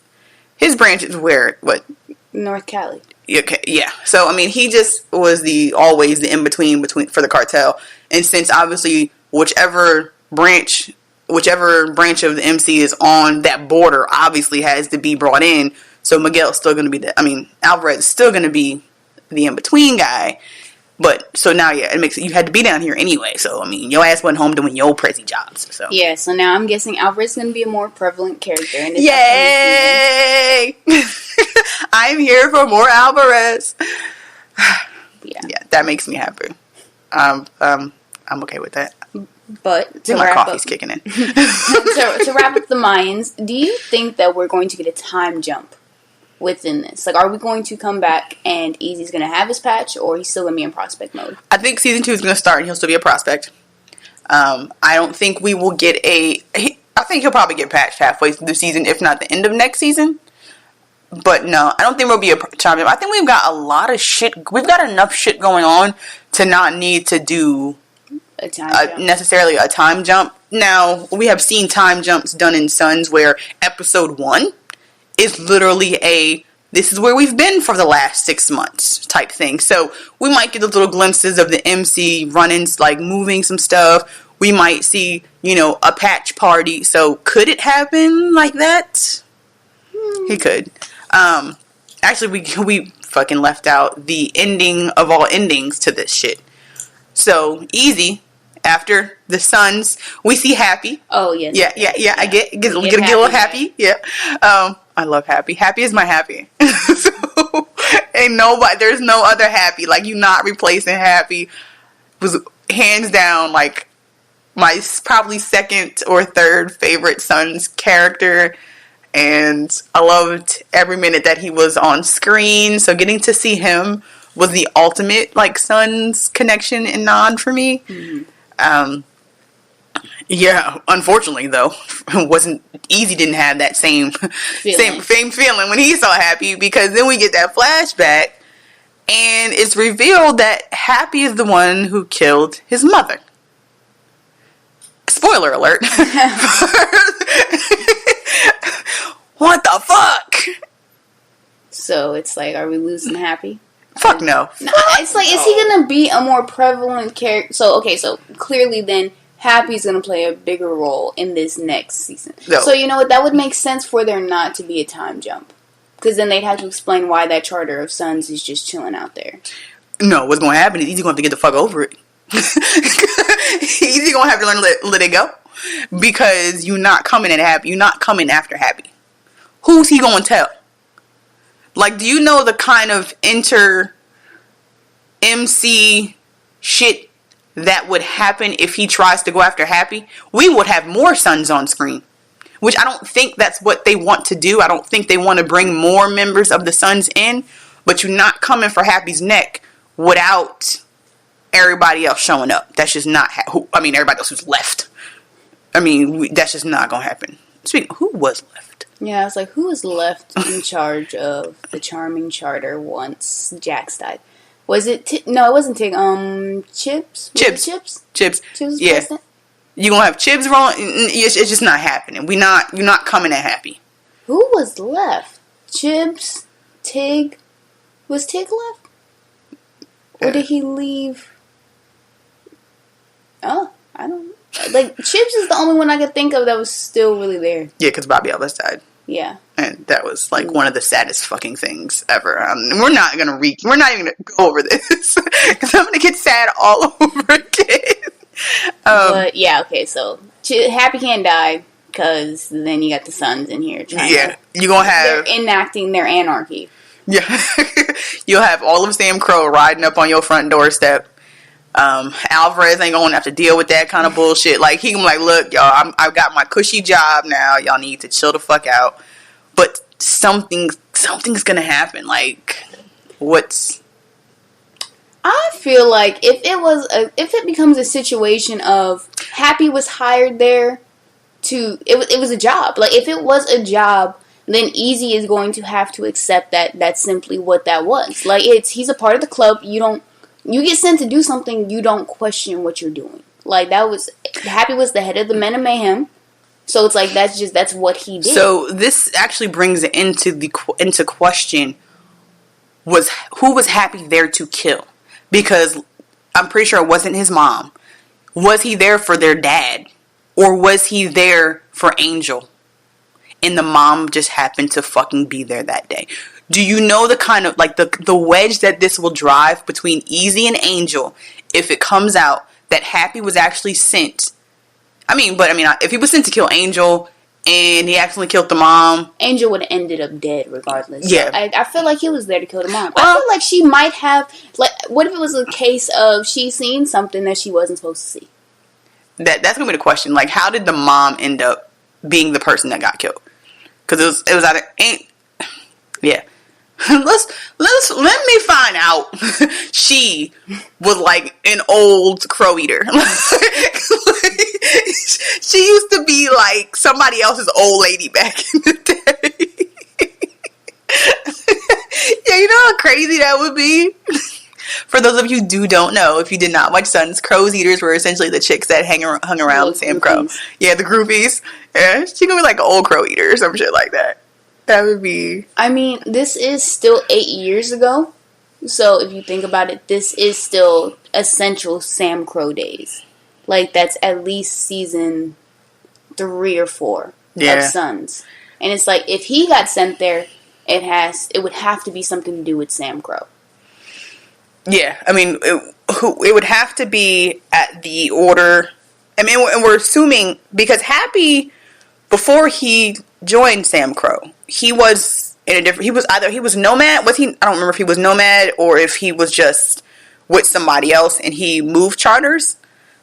branch is where... What? North Cali. Okay, yeah. So, I mean, he just was always the in-between for the cartel. And since, obviously, whichever branch of the MC is on that border obviously has to be brought in. So Miguel's still going to be Alvarez is still going to be the in-between guy. But, so now, yeah, you had to be down here anyway. So, I mean, your ass went home doing your prezi jobs. So. Yeah, so now I'm guessing Alvarez is going to be a more prevalent character in this. Yay! I'm here for more Alvarez. Yeah, that makes me happy. I'm okay with that. But to my wrap coffee's up, kicking in. to wrap up the Mayans, do you think that we're going to get a time jump within this? Like, are we going to come back and Easy's going to have his patch, or he's still going to be in prospect mode? I think season 2 is going to start and he'll still be a prospect. I don't think we will get I think he'll probably get patched halfway through the season, if not the end of next season. But no, I don't think we'll be a time jump. I think we've got a lot of shit. We've got enough shit going on to not need to do necessarily a time jump. Now, we have seen time jumps done in Sons where episode 1 is literally this is where we've been for the last 6 months type thing. So we might get those little glimpses of the MC run-ins, like moving some stuff. We might see, a patch party. So could it happen like that? He could. Actually, we fucking left out the ending of all endings to this shit. So, Easy, after the Sons, we see Happy. Oh, yes. Yeah. I get a little Happy. Yeah. I love Happy. Happy is my Happy. So, Ain't nobody, there's no other Happy. Like, you not replacing Happy. Was hands down, like, my probably second or third favorite Sons character. And I loved every minute that he was on screen. So getting to see him was the ultimate, like, Sons connection and nod for me. Mm-hmm. Yeah, unfortunately though, it wasn't easy. Didn't have that same feeling when he saw Happy, because then we get that flashback, and it's revealed that Happy is the one who killed his mother. Spoiler alert! What the fuck? So it's like, are we losing Happy? Fuck no. It's like, is he gonna be a more prevalent character? So clearly then, Happy's going to play a bigger role in this next season. No. So, you know what? That would make sense for there not to be a time jump. Because then they'd have to explain why that charter of Sons is just chilling out there. No, what's going to happen is he's going to have to get the fuck over it. He's going to have to learn to let it go. Because you're not coming at Happy. You're not coming after Happy. Who's he going to tell? Like, do you know the kind of inter-MC shit that would happen if he tries to go after Happy? We would have more Sons on screen, which I don't think that's what they want to do. I don't think they want to bring more members of the Sons in, but you're not coming for Happy's neck without everybody else showing up. That's just not everybody else who's left. That's just not gonna happen. Speaking, who was left? Yeah, I was like, who was left in charge of the charming charter once Jax died? Was it? No, it wasn't Tig. Chips. Chips. Yeah. President? You gonna have Chips wrong? It's just not happening. You're not coming at Happy. Who was left? Chips. Tig. Was Tig left? Or did he leave? Oh, I don't know. Like, Chips is the only one I could think of that was still really there. Yeah, because Bobby Ellis died. Yeah. And that was, like, one of the saddest fucking things ever. We're not even gonna go over this. Because I'm gonna get sad all over again. But, yeah, okay, so Happy can't die, because then you got the Sons in here trying to... You're gonna have... They're enacting their anarchy. Yeah. You'll have all of Sam Crow riding up on your front doorstep. Alvarez ain't gonna have to deal with that kind of bullshit. Like, he can be like, look, y'all, I've got my cushy job now. Y'all need to chill the fuck out. But something's gonna happen. Like, I feel like if it becomes a situation of Happy was hired there it was a job. Like, if it was a job, then Easy is going to have to accept that that's simply what that was. Like, he's a part of the club. You get sent to do something, you don't question what you're doing. Like, Happy was the head of the Men of Mayhem. So it's like, that's what he did. So this actually brings it into question, who was Happy there to kill? Because I'm pretty sure it wasn't his mom. Was he there for their dad? Or was he there for Angel? And the mom just happened to fucking be there that day. Do you know the kind of, like, the wedge that this will drive between Easy and Angel if it comes out that Happy was actually sent? If he was sent to kill Angel and he accidentally killed the mom, Angel would have ended up dead regardless. Yeah. So I feel like he was there to kill the mom. I feel like she might have, like, what if it was a case of she seen something that she wasn't supposed to see? That's gonna be the question. Like, how did the mom end up being the person that got killed? Because it was either yeah. Let me find out. She was like an old crow eater. She used to be like somebody else's old lady back in the day. Yeah, you know how crazy that would be? For those of you who don't know, if you did not watch Sons, crows eaters were essentially the chicks that hung around Sam Crow. Yeah, the groupies. Yeah, she gonna be like an old crow eater or some shit like that. That would be... this is still 8 years ago. So if you think about it, this is still essential Sam Crow days. Like, that's at least season 3 or 4 of Sons. And it's like, if he got sent there, it would have to be something to do with Sam Crow. Yeah, it would have to be at the order... and we're assuming... because Happy, before he joined Sam Crow, he was in a different. He was nomad. Was he? I don't remember if he was nomad or if he was just with somebody else and he moved charters.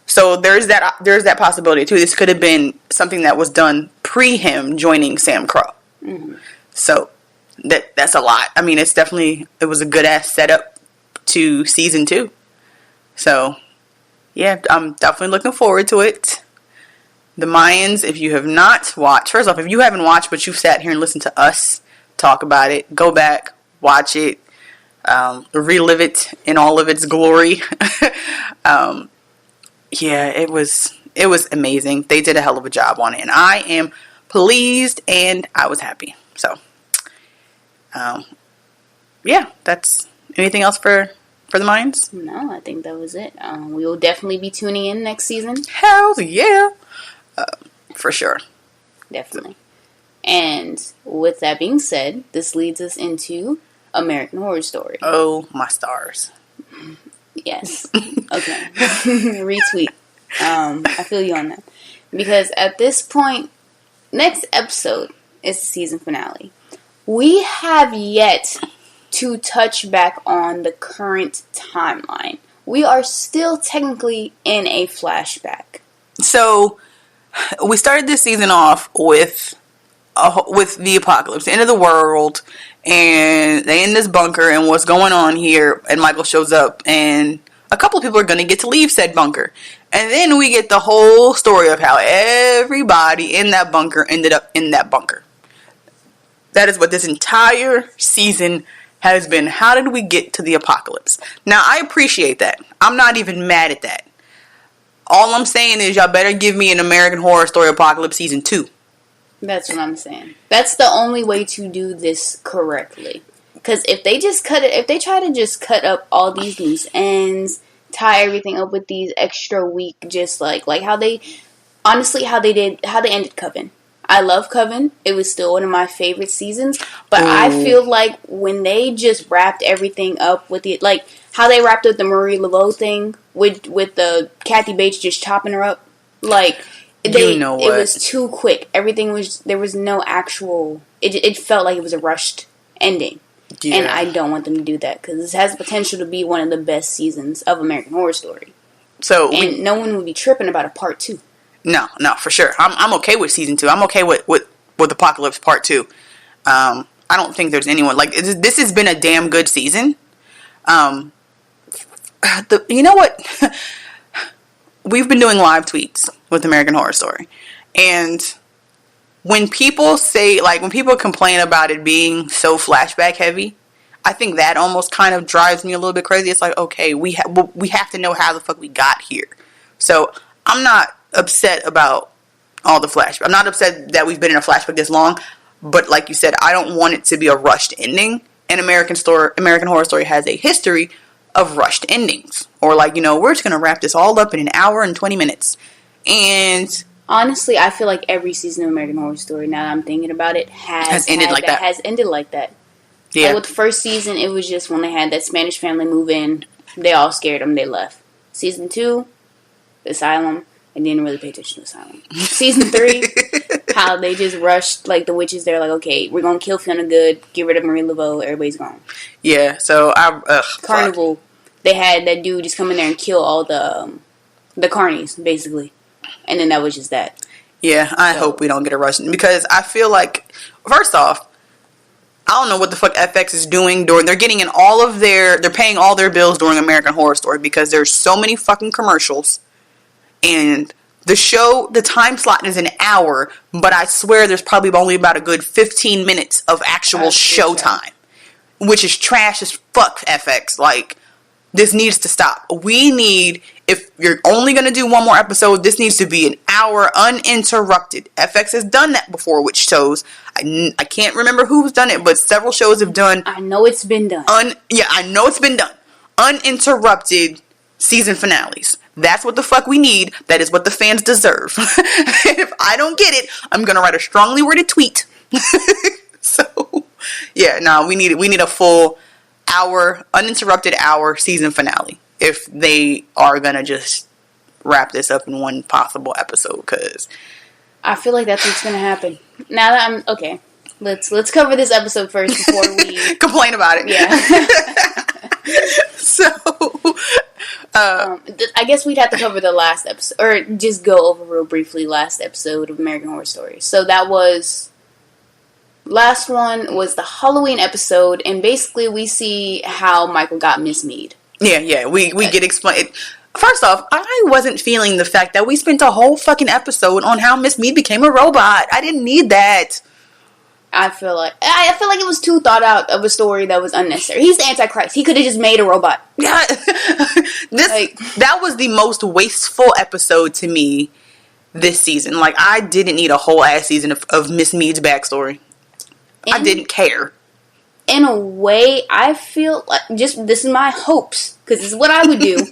So there's that possibility too. This could have been something that was done pre him joining Sam Crow. Mm-hmm. So that's a lot. I mean, it was a good ass setup to season 2. So yeah, I'm definitely looking forward to it. The Mayans, if you have not watched, first off, if you haven't watched but you've sat here and listened to us talk about it, go back, watch it, relive it in all of its glory. Yeah, it was amazing. They did a hell of a job on it, and I am pleased and I was happy. So, yeah, that's anything else for the Mayans? No, I think that was it. We will definitely be tuning in next season. Hell yeah, for sure, definitely. And with that being said, this leads us into American Horror Story. Oh my stars! Yes. Okay. Retweet. I feel you on that. Because at this point, next episode is the season finale. We have yet to touch back on the current timeline. We are still technically in a flashback. So, we started this season off with the apocalypse, the end of the world, and they in this bunker, and what's going on here, and Michael shows up, and a couple of people are going to get to leave said bunker. And then we get the whole story of how everybody in that bunker ended up in that bunker. That is what this entire season has been. How did we get to the apocalypse? Now, I appreciate that. I'm not even mad at that. All I'm saying is y'all better give me an American Horror Story Apocalypse Season 2. That's what I'm saying. That's the only way to do this correctly. Because if they try to just cut up all these loose ends, tie everything up with these extra weak, just like how they ended Coven. I love Coven. It was still one of my favorite seasons. But I feel like when they just wrapped everything up with it, like how they wrapped up the Marie Laveau thing with the Kathy Bates just chopping her up, like. It was too quick. There was no actual, it felt like it was a rushed ending. Yeah. And I don't want them to do that, because this has the potential to be one of the best seasons of American Horror Story. So no one would be tripping about a part 2. No, for sure. I'm okay with season 2. I'm okay with Apocalypse Part 2. I don't think there's anyone, like, this has been a damn good season. You know what? We've been doing live tweets with American Horror Story. And when people complain about it being so flashback heavy, I think that almost kind of drives me a little bit crazy. It's like, okay, we have to know how the fuck we got here. So I'm not upset about all the flashback. I'm not upset that we've been in a flashback this long. But like you said, I don't want it to be a rushed ending. And American Horror Story has a history of rushed endings. Or we're just going to wrap this all up in an hour and 20 minutes. And honestly, I feel like every season of American Horror Story, now that I'm thinking about it, has ended like that. Yeah. Like with the first season, it was just when they had that Spanish family move in, they all scared them, they left. Season 2, Asylum, I didn't really pay attention to Asylum. Season 3, how they just rushed, like the witches, they're like, okay, we're going to kill Fiona Good, get rid of Marie Laveau, everybody's gone. Yeah, so Carnival, they had that dude just come in there and kill all the carnies, basically. And then that was just that. Yeah, I hope we don't get a rush, because I feel like, first off, I don't know what the fuck FX is doing they're getting in they're paying all their bills during American Horror Story, because there's so many fucking commercials, and the time slot is an hour, but I swear there's probably only about a good 15 minutes of actual show time, which is trash as fuck, FX. Like, this needs to stop. If you're only going to do one more episode, this needs to be an hour uninterrupted. FX has done that before with shows. I can't remember who's done it, but several shows have done. I know it's been done. I know it's been done. Uninterrupted season finales. That's what the fuck we need. That is what the fans deserve. If I don't get it, I'm going to write a strongly worded tweet. So, yeah, no, we need a full hour, uninterrupted hour season finale if they are gonna just wrap this up in one possible episode, because I feel like that's what's gonna happen. Now that let's cover this episode first before we complain about it. Yeah. So, I guess we'd have to cover the last episode, or just go over real briefly last episode of American Horror Story. So that was, last one was the Halloween episode, and basically we see how Michael got Miss Mead. Yeah, we get explained. First off, I wasn't feeling the fact that we spent a whole fucking episode on how Miss Mead became a robot. I didn't need that. I feel like it was too thought out of a story that was unnecessary. He's the Antichrist. He could have just made a robot. Yeah, that was the most wasteful episode to me this season. Like, I didn't need a whole ass season of Miss Mead's backstory. I didn't care. In a way, I feel like, just, this is my hopes, because this is what I would do.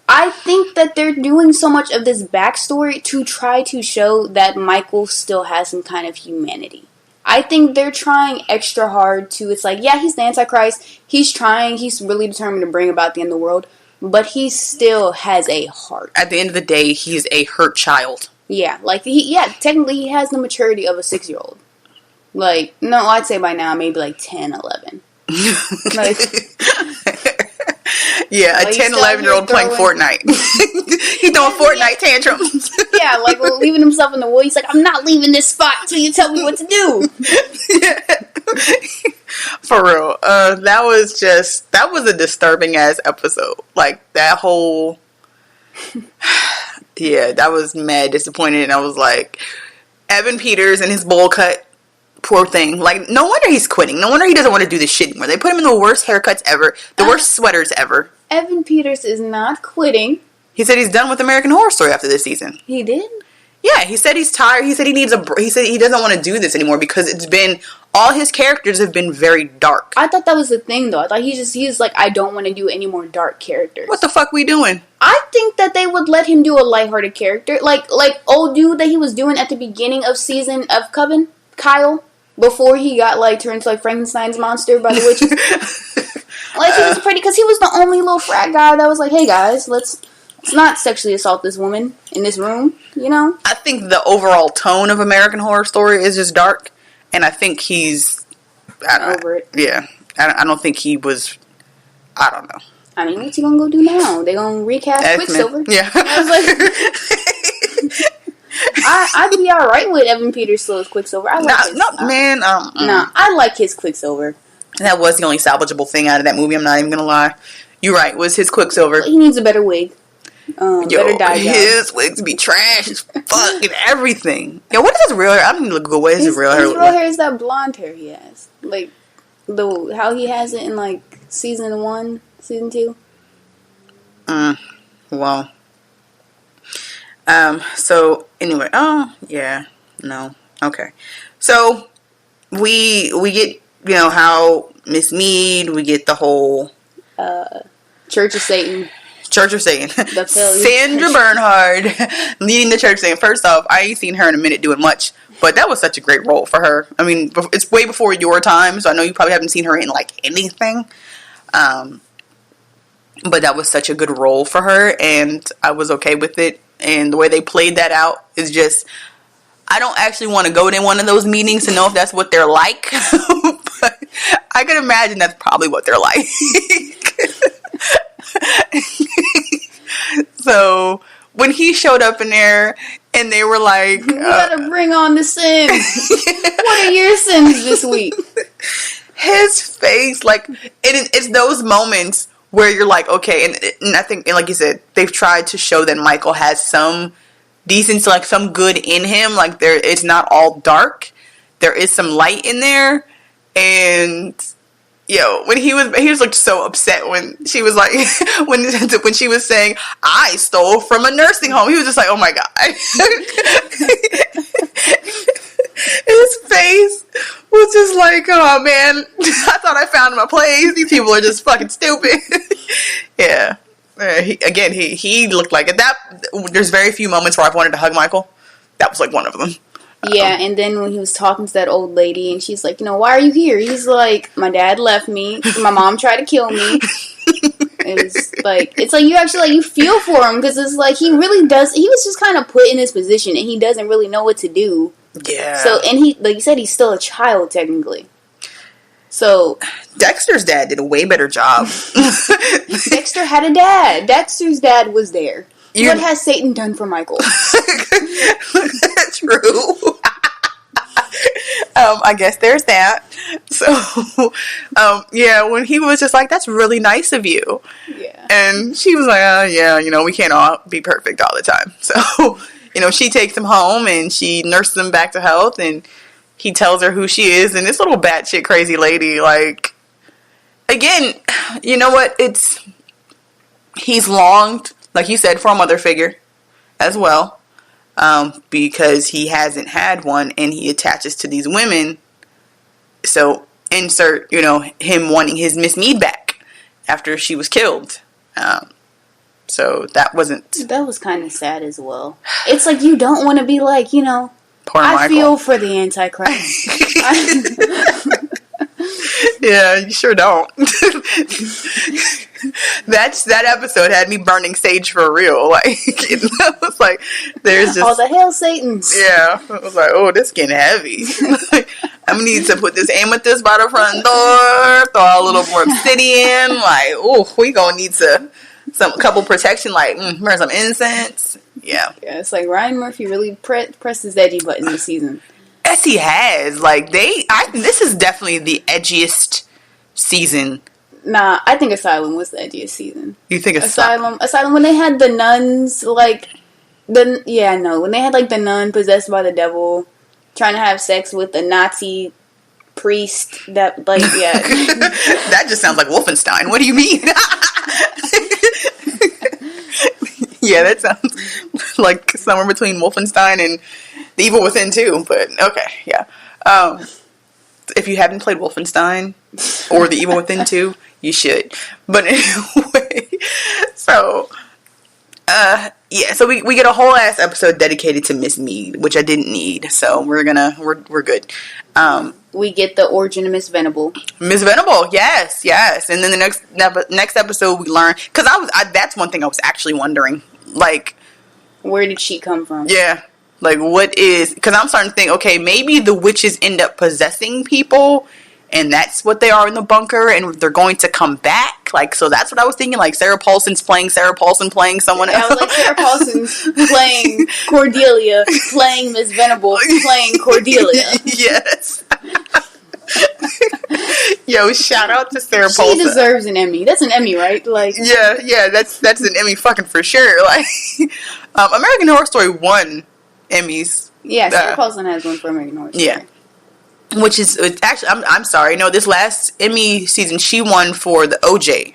I think that they're doing so much of this backstory to try to show that Michael still has some kind of humanity. I think they're trying extra hard to, it's like, yeah, he's the Antichrist, he's really determined to bring about the end of the world, but he still has a heart. At the end of the day, he's a hurt child. Yeah, like, technically he has the maturity of a 6-year-old. Like, no, I'd say by now, maybe like 10, 11. Like, yeah, a 10, 11-year-old playing Fortnite. He's throwing Fortnite tantrums. Yeah, like leaving himself in the woods. He's like, I'm not leaving this spot till you tell me what to do. Yeah. For real. That was a disturbing ass episode. Like, that whole... Yeah, that was mad disappointed. And I was like, Evan Peters and his bowl cut. Poor thing. Like, no wonder he's quitting. No wonder he doesn't want to do this shit anymore. They put him in the worst haircuts ever. The worst sweaters ever. Evan Peters is not quitting. He said he's done with American Horror Story after this season. He did? Yeah, he said he's tired. He said he said he doesn't want to do this anymore because all his characters have been very dark. I thought that was the thing, though. I thought he's like, I don't want to do any more dark characters. What the fuck we doing? I think that they would let him do a lighthearted character. Like old dude that he was doing at the beginning of season of Coven, Kyle. Before he got, like, turned into, like, Frankenstein's monster by the witches. Like, he was pretty, because he was the only little frat guy that was like, hey, guys, let's not sexually assault this woman in this room, you know? I think the overall tone of American Horror Story is just dark, and I think he's... over it. Yeah. I don't think he was... I don't know. I mean, what's he gonna go do now? They gonna recast Quicksilver? Yeah. I was like... I'd be alright with Evan Peters still as Quicksilver. I like I like his Quicksilver. That was the only salvageable thing out of that movie, I'm not even gonna lie. You're right, was his Quicksilver. He needs a better wig. Better dye job. His wigs be trash as fuck and everything. Yo, what is his real hair? I don't need to look away. His real hair. His real hair is that blonde hair he has. Like, how he has it in, like, season 1, season 2. Well. So, anyway. Oh, yeah. No. Okay. So, we get, how Miss Mead, we get the whole... Church of Satan. Church of Satan. Sandra Bernhard leading the Church of Satan. First off, I ain't seen her in a minute doing much, but that was such a great role for her. I mean, it's way before your time, so I know you probably haven't seen her in, like, anything. But that was such a good role for her, and I was okay with it. And the way they played that out is just... I don't actually want to go to one of those meetings to know if that's what they're like. But I can imagine that's probably what they're like. So, when he showed up in there, and they were like... You gotta bring on the sins. What are your sins this week? His face, like... It's those moments where you're like, okay, and I think, and like you said, they've tried to show that Michael has some decency, like some good in him. Like, it's not all dark. There is some light in there. And... when he was like so upset when she was like when she was saying I stole from a nursing home. He was just like, oh my god. His face was just like, oh man, I thought I found my place. These people are just fucking stupid. Yeah. He looked like it. There's very few moments where I've wanted to hug Michael. That was like one of them. Yeah, and then when he was talking to that old lady, and she's like, why are you here? He's like, my dad left me. My mom tried to kill me. It's like you actually, like, you feel for him, because it's like he really does. He was just kind of put in this position, and he doesn't really know what to do. Yeah. So, and he, like you said, he's still a child, technically. So... Dexter's dad did a way better job. Dexter had a dad. Dexter's dad was there. What has Satan done for Michael? True. I guess there's that. So, yeah, when he was just like, that's really nice of you. Yeah. And she was like, yeah, we can't all be perfect all the time. So, she takes him home and she nurses him back to health, and he tells her who she is. And this little batshit crazy lady, like, again, you know what? He's longed, like you said, for a mother figure as well. Because he hasn't had one, and he attaches to these women. So insert, him wanting his Miss Mead back after she was killed. So that was kind of sad as well. It's like, you don't want to be like, Poor I Michael. feel for the Antichrist. Yeah, you sure don't. That episode had me burning sage for real. Like, it was like, there's just all the hail Satans. Yeah, I was like, oh, this getting heavy. I'm gonna need to put this amethyst by the front door, throw a little more obsidian. Like, oh, we gonna need some couple protection. Like, burn some incense. Yeah, it's like Ryan Murphy really pressed his edgy button this season. Yes, he has. Like, this is definitely the edgiest season. Nah, I think Asylum was the edgiest season. You think Asylum when they had the nuns, like, when they had, like, the nun possessed by the devil trying to have sex with the Nazi priest that, like, yeah. That just sounds like Wolfenstein. What do you mean? Yeah, that sounds like somewhere between Wolfenstein and The Evil Within 2, but okay, yeah. If you haven't played Wolfenstein or The Evil Within 2, you should. But anyway, so, yeah, so we get a whole ass episode dedicated to Miss Mead, which I didn't need, so we're good. We get the origin of Miss Venable. Miss Venable, yes. And then the next episode we learn, because that's one thing I was actually wondering, like, where did she come from? Yeah. Like, what is... Because I'm starting to think, okay, maybe the witches end up possessing people, and that's what they are in the bunker, and they're going to come back. Like, so that's what I was thinking. Like, Sarah Paulson's playing Sarah Paulson, playing someone else. I was like, Sarah Paulson's playing Cordelia, playing Miss Venable, playing Cordelia. Yes. Yo, shout out to Sarah Paulson. She deserves an Emmy. That's an Emmy, right? Like, yeah, that's an Emmy fucking for sure. Like, American Horror Story won Emmys. Yeah, Sarah Paulson has one for American Horror Story. Yeah. Which is, actually, I'm sorry, no, this last Emmy season, she won for the OJ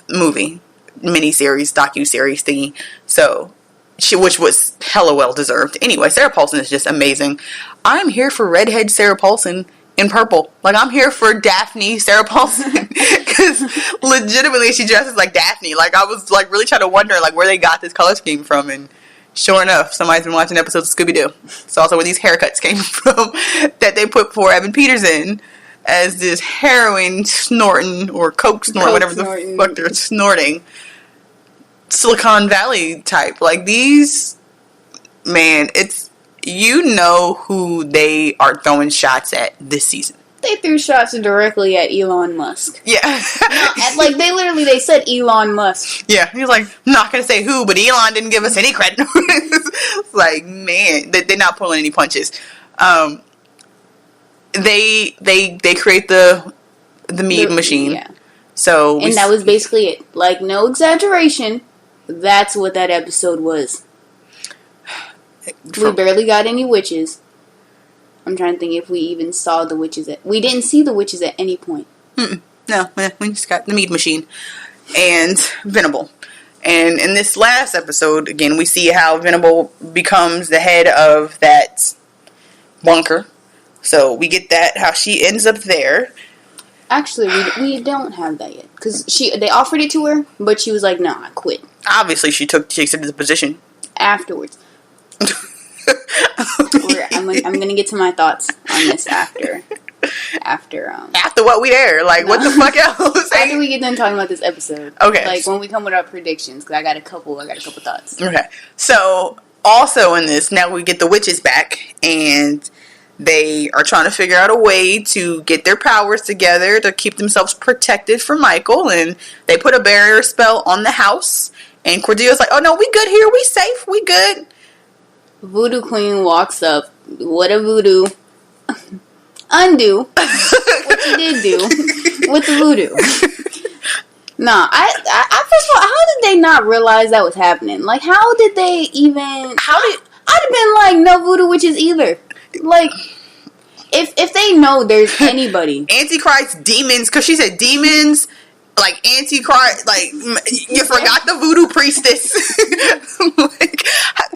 movie, miniseries, docu-series thingy. So, which was hella well deserved. Anyway, Sarah Paulson is just amazing. I'm here for redhead Sarah Paulson in purple. Like, I'm here for Daphne Sarah Paulson. Because legitimately, she dresses like Daphne. Like, I was, like, really trying to wonder, like, where they got this color scheme from. And sure enough, somebody's been watching episodes of Scooby-Doo. It's also where these haircuts came from that they put poor Evan Peters in as this heroin snorting or coke snorting, whatever the fuck they're snorting. Silicon Valley type. Like, these, man, it's, who they are throwing shots at this season. They threw shots directly at Elon Musk. Yeah. Like, they said Elon Musk. Yeah, he was like, I'm not going to say who, but Elon didn't give us any credit. It's like, man, they're not pulling any punches. They create the mead mashine. Yeah. So and that was basically it. Like, no exaggeration. That's what that episode was. We barely got any witches. I'm trying to think if we even saw the witches. We didn't see the witches at any point. No, we just got the mead machine and Venable. And in this last episode, again, we see how Venable becomes the head of that bunker. So we get that, how she ends up there. Actually, we don't have that yet. Because they offered it to her, but she was like, no, I quit. Obviously, she accepted the position. Afterwards. I'm going to get to my thoughts on this after what we there. Like, what the fuck else? After we get done talking about this episode. Okay. Like, when we come with our predictions, because I got a couple thoughts. Okay. So, Also in this, now we get the witches back, and they are trying to figure out a way to get their powers together to keep themselves protected from Michael, and they put a barrier spell on the house, and Cordelia's like, oh no, we good here, we safe, we good. Voodoo Queen walks up. What a voodoo. Undo what you did do with the voodoo. Nah, I first of all, how did they not realize that was happening? Like, how did they even... I'd have been like, no voodoo witches either. Like, if they know there's anybody... Antichrist demons, because she said demons, like, Antichrist, like, you forgot the voodoo priestess. Like,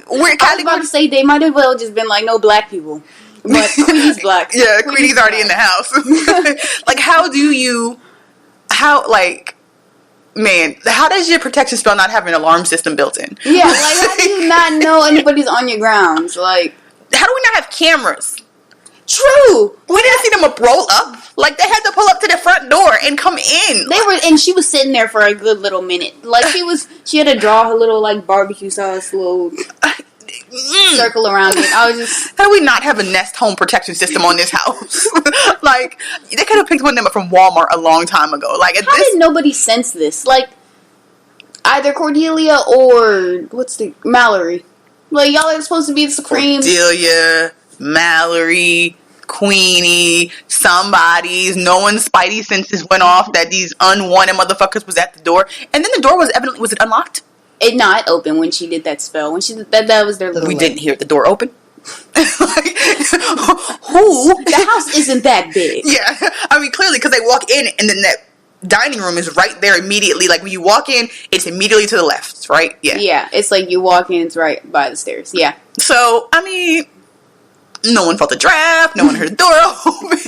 I was about to say, they might as well just been like, no black people. But Queenie's black. Yeah, Queenie's already in the house. Like, how does your protection spell not have an alarm system built in? Yeah, like, how do you not know anybody's on your grounds? Like, how do we not have cameras? True. We didn't see them roll up. Like, they had to pull up to the front door and come in. And she was sitting there for a good little minute. Like, she had to draw her little, like, barbecue sauce little circle around it. I was just... How do we not have a Nest home protection system on this house? Like, they could have picked one of them up from Walmart a long time ago. Like, how did nobody sense this? Like, either Cordelia or Mallory. Like, y'all are supposed to be the supreme... Cordelia, Mallory, Queenie, somebody's. No one's spidey senses went off that these unwanted motherfuckers was at the door. And then the door was it unlocked? It not open when she did that spell. When she did that was their little... We didn't hear the door open. Like, who? The house isn't that big. Yeah. I mean, clearly, because they walk in, and then that dining room is right there immediately. Like, when you walk in, it's immediately to the left, right? Yeah. Yeah, it's like you walk in, it's right by the stairs. Yeah. So, I mean, no one felt the draft. No one heard the door open.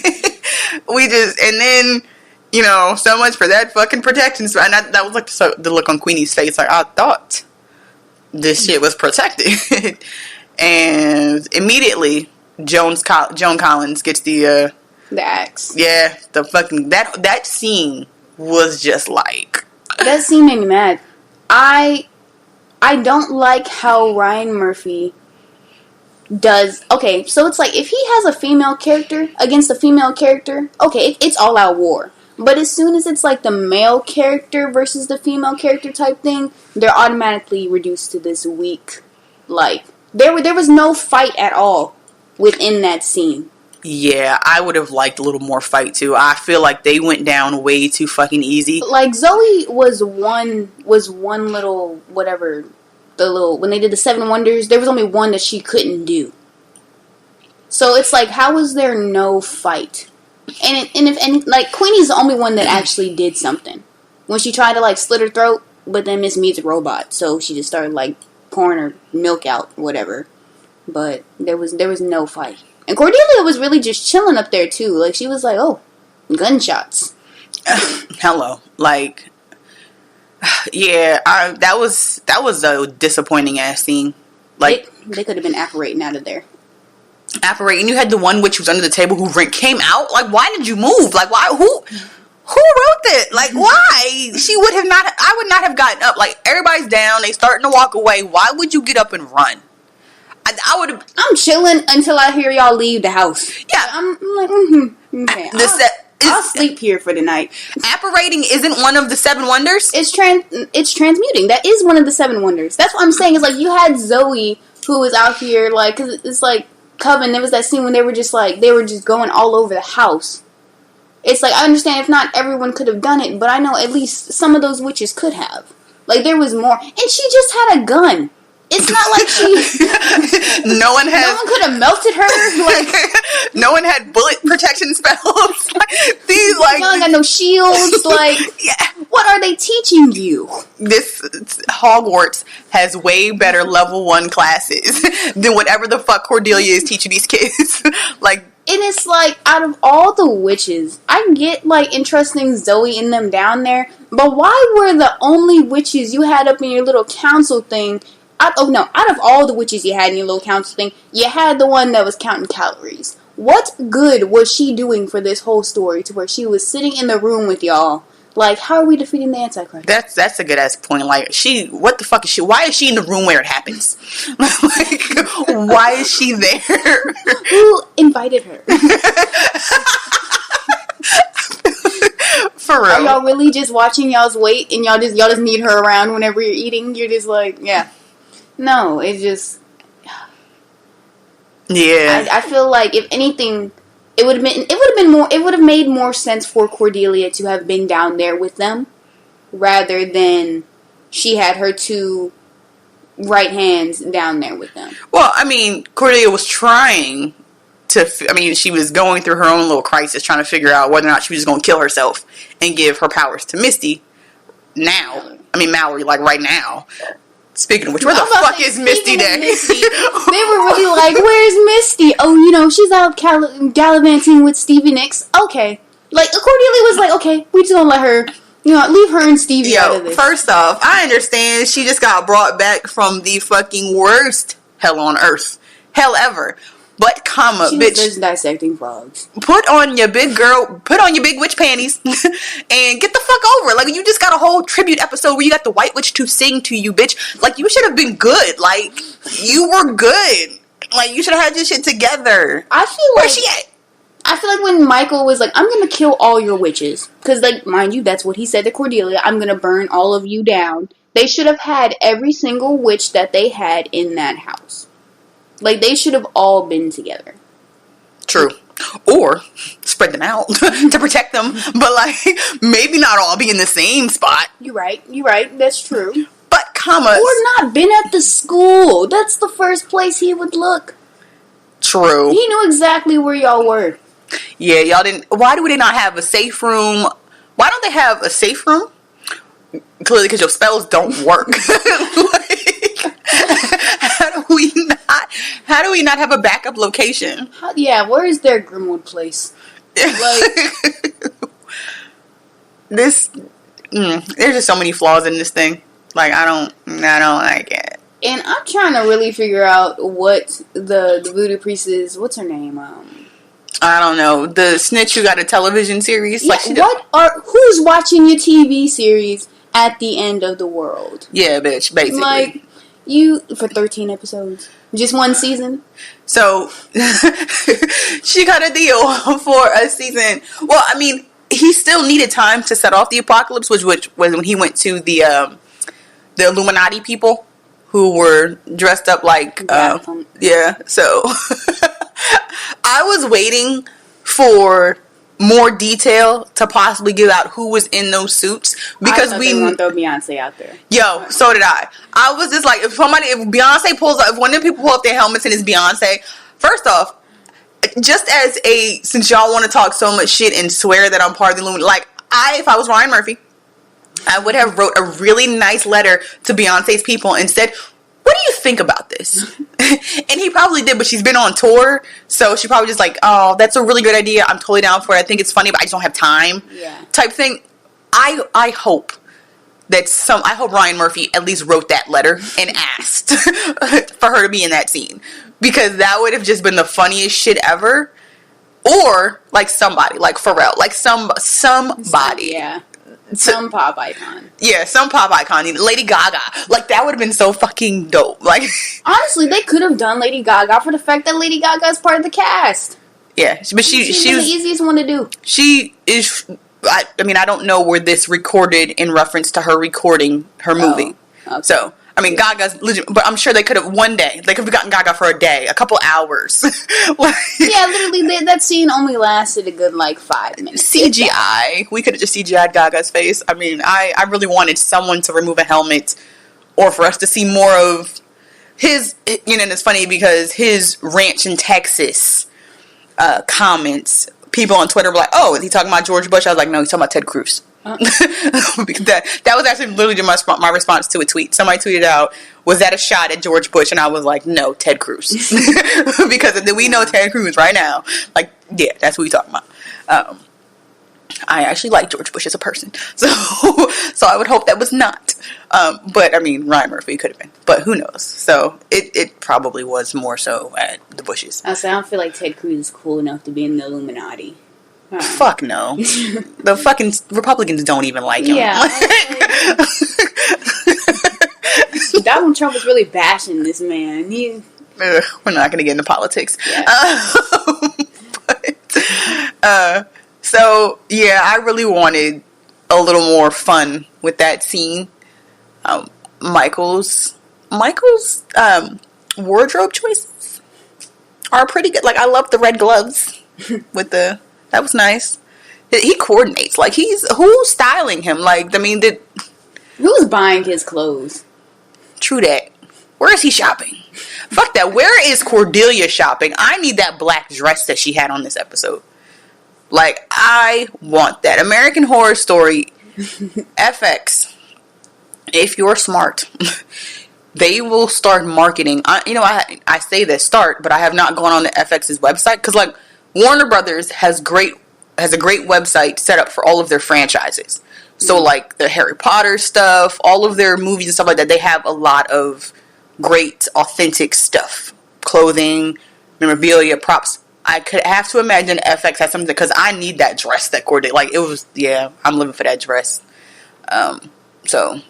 And then... You know, so much for that fucking protection. And that was like the look on Queenie's face. Like, I thought this shit was protected. And immediately, Joan Collins gets the axe. Yeah, the fucking... That scene was just like... That scene made me mad. I don't like how Ryan Murphy does... Okay, so it's like, if he has a female character against a female character, okay, it's all out war. But as soon as it's like the male character versus the female character type thing, they're automatically reduced to this weak, like, there was no fight at all within that scene. Yeah, I would have liked a little more fight too. I feel like they went down way too fucking easy. Like, Zoe was one little whatever, when they did the 7 Wonders, there was only one that she couldn't do. So it's like, how was there no fight? And like, Queenie's the only one that actually did something. When she tried to, like, slit her throat, but then Miss Mead's a robot, so she just started, like, pouring her milk out, whatever. But there was no fight. And Cordelia was really just chilling up there too. Like, she was like, oh, gunshots. Hello. Like, yeah, that was a disappointing ass scene. Like, they could have been apparating out of there. And you had the one witch who was under the table who came out. Like, why did you move? Like, why? Who wrote that? Like, why? I would not have gotten up. Like, everybody's down. They starting to walk away. Why would you get up and run? I would have... I'm chilling until I hear y'all leave the house. Yeah. I'm like, okay. I'll sleep here for the night. Apparating isn't one of the 7 wonders? It's transmuting. That is one of the 7 wonders. That's what I'm saying. Is like, you had Zoe who was out here, like, because it's like Coven, there was that scene when they were just going all over the house. It's like, I understand if not everyone could have done it, but I know at least some of those witches could have. Like, there was more. And she just had a gun. It's not like no one could have melted her. Like, no one had bullet protection spells. These, like, y'all got no shields. Like, yeah. What are they teaching you? This Hogwarts has way better level 1 classes than whatever the fuck Cordelia is teaching these kids. Like, and it's like, out of all the witches, I get, like, entrusting Zoe and them down there, but why were the only witches you had up in your little council thing? Out of all the witches you had in your little council thing, you had the one that was counting calories. What good was she doing for this whole story to where she was sitting in the room with y'all, Like, how are we defeating the Antichrist? That's a good ass point. Like, what the fuck is she? Why is she in the room where it happens? Like, why is she there? Who invited her? For real. Are y'all really just watching y'all's weight and y'all just need her around whenever you're eating? You're just like, yeah. No, it's just... Yeah. I feel like, if anything, it would have made more sense for Cordelia to have been down there with them, rather than she had her two right hands down there with them. Well, I mean, Cordelia was trying to... she was going through her own little crisis, trying to figure out whether or not she was just going to kill herself and give her powers to Misty now. Mallory, like, right now. Speaking of which, where the fuck is Misty Day? Misty, they were really like, where's Misty? Oh, she's out gallivanting with Stevie Nicks. Okay. Like, Cordelia was like, okay, we just gonna let her, leave her and Stevie out of this. First off, I understand she just got brought back from the fucking worst hell on earth. Hell ever. But, bitch. She's dissecting frogs. Put on your big witch panties and get the fuck over it. Like, you just got a whole tribute episode where you got the white witch to sing to you, bitch. Like, you should have been good. Like, you were good. Like, you should have had your shit together. Where's she at? I feel like when Michael was like, I'm gonna kill all your witches. Because, like, mind you, that's what he said to Cordelia. I'm gonna burn all of you down. They should have had every single witch that they had in that house. Like, they should have all been together. True. Or spread them out to protect them. But, like, maybe not all be in the same spot. You're right. That's true. But, Or not been at the school. That's the first place he would look. True. He knew exactly where y'all were. Yeah, y'all didn't... Why do they not have a safe room? Why don't they have a safe room? Clearly, because your spells don't work. How do we not have a backup location? Where is their Grimwood place? Like, there's just so many flaws in this thing. Like, I don't like it. And I'm trying to really figure out what the voodoo priest is. What's her name? I don't know. The snitch who got a television series. Yeah, who's watching your TV series at the end of the world? Yeah, bitch, basically. Like, for 13 episodes. Just one season? So, she got a deal for a season. Well, he still needed time to set off the apocalypse, which was when he went to the Illuminati people who were dressed up like... yeah, so... I was waiting for more detail to possibly give out who was in those suits, because they were gonna throw Beyonce out there. Yo, so did I. I was just like, if Beyonce pulls up, if one of them people pull up their helmets and it's Beyonce, first off, since y'all want to talk so much shit and swear that I'm part of the Illuminati, like, if I was Ryan Murphy, I would have wrote a really nice letter to Beyonce's people and said, what do you think about this? And he probably did, but she's been on tour, so she probably just like, oh, that's a really good idea. I'm totally down for it. I think it's funny, but I just don't have time. Yeah. Type thing. I hope Ryan Murphy at least wrote that letter and asked for her to be in that scene, because that would have just been the funniest shit ever. Or like somebody, like Pharrell, like somebody. Yeah. Some pop icon. Yeah, some pop icon. Lady Gaga. Like, that would have been so fucking dope. Like, honestly, they could have done Lady Gaga for the fact that Lady Gaga is part of the cast. Yeah, but she was the easiest one to do. She is... I don't know where this recorded in reference to her recording her movie. Okay. So, Gaga's legit, but I'm sure they could have they could have gotten Gaga for a day, a couple hours. Yeah, literally, that scene only lasted a good, 5 minutes. CGI. We could have just CGI'd Gaga's face. I really wanted someone to remove a helmet, or for us to see more of his, and it's funny because his ranch in Texas comments, people on Twitter were like, oh, is he talking about George Bush? I was like, no, he's talking about Ted Cruz. Because that was actually literally my response to a tweet. Somebody tweeted out, was that a shot at George Bush? And I was like, no, Ted Cruz. Because we know Ted Cruz right now. Like, yeah, that's who we talking about. I actually like George Bush as a person. So I would hope that was not. But, Ryan Murphy could have been. But who knows? So it probably was more so at the Bushes. I don't feel like Ted Cruz is cool enough to be in the Illuminati. Fuck no. The fucking Republicans don't even like him. Yeah. Donald Trump was really bashing this man. We're not going to get into politics. Yeah. So, yeah, I really wanted a little more fun with that scene. Michael's wardrobe choices are pretty good. Like, I love the red gloves with that was nice. He coordinates. Like, who's styling him? Like, I mean, who's buying his clothes? True that. Where is he shopping? Fuck that. Where is Cordelia shopping? I need that black dress that she had on this episode. Like, I want that. American Horror Story, FX, if you're smart, they will start marketing. I say this, but I have not gone on the FX's website. Because, like, Warner Brothers has a great website set up for all of their franchises. So, like, the Harry Potter stuff, all of their movies and stuff like that, they have a lot of great, authentic stuff. Clothing, memorabilia, props. I could have to imagine FX has something, because I need that dress that Cordelia, like, it was, yeah, I'm living for that dress. So,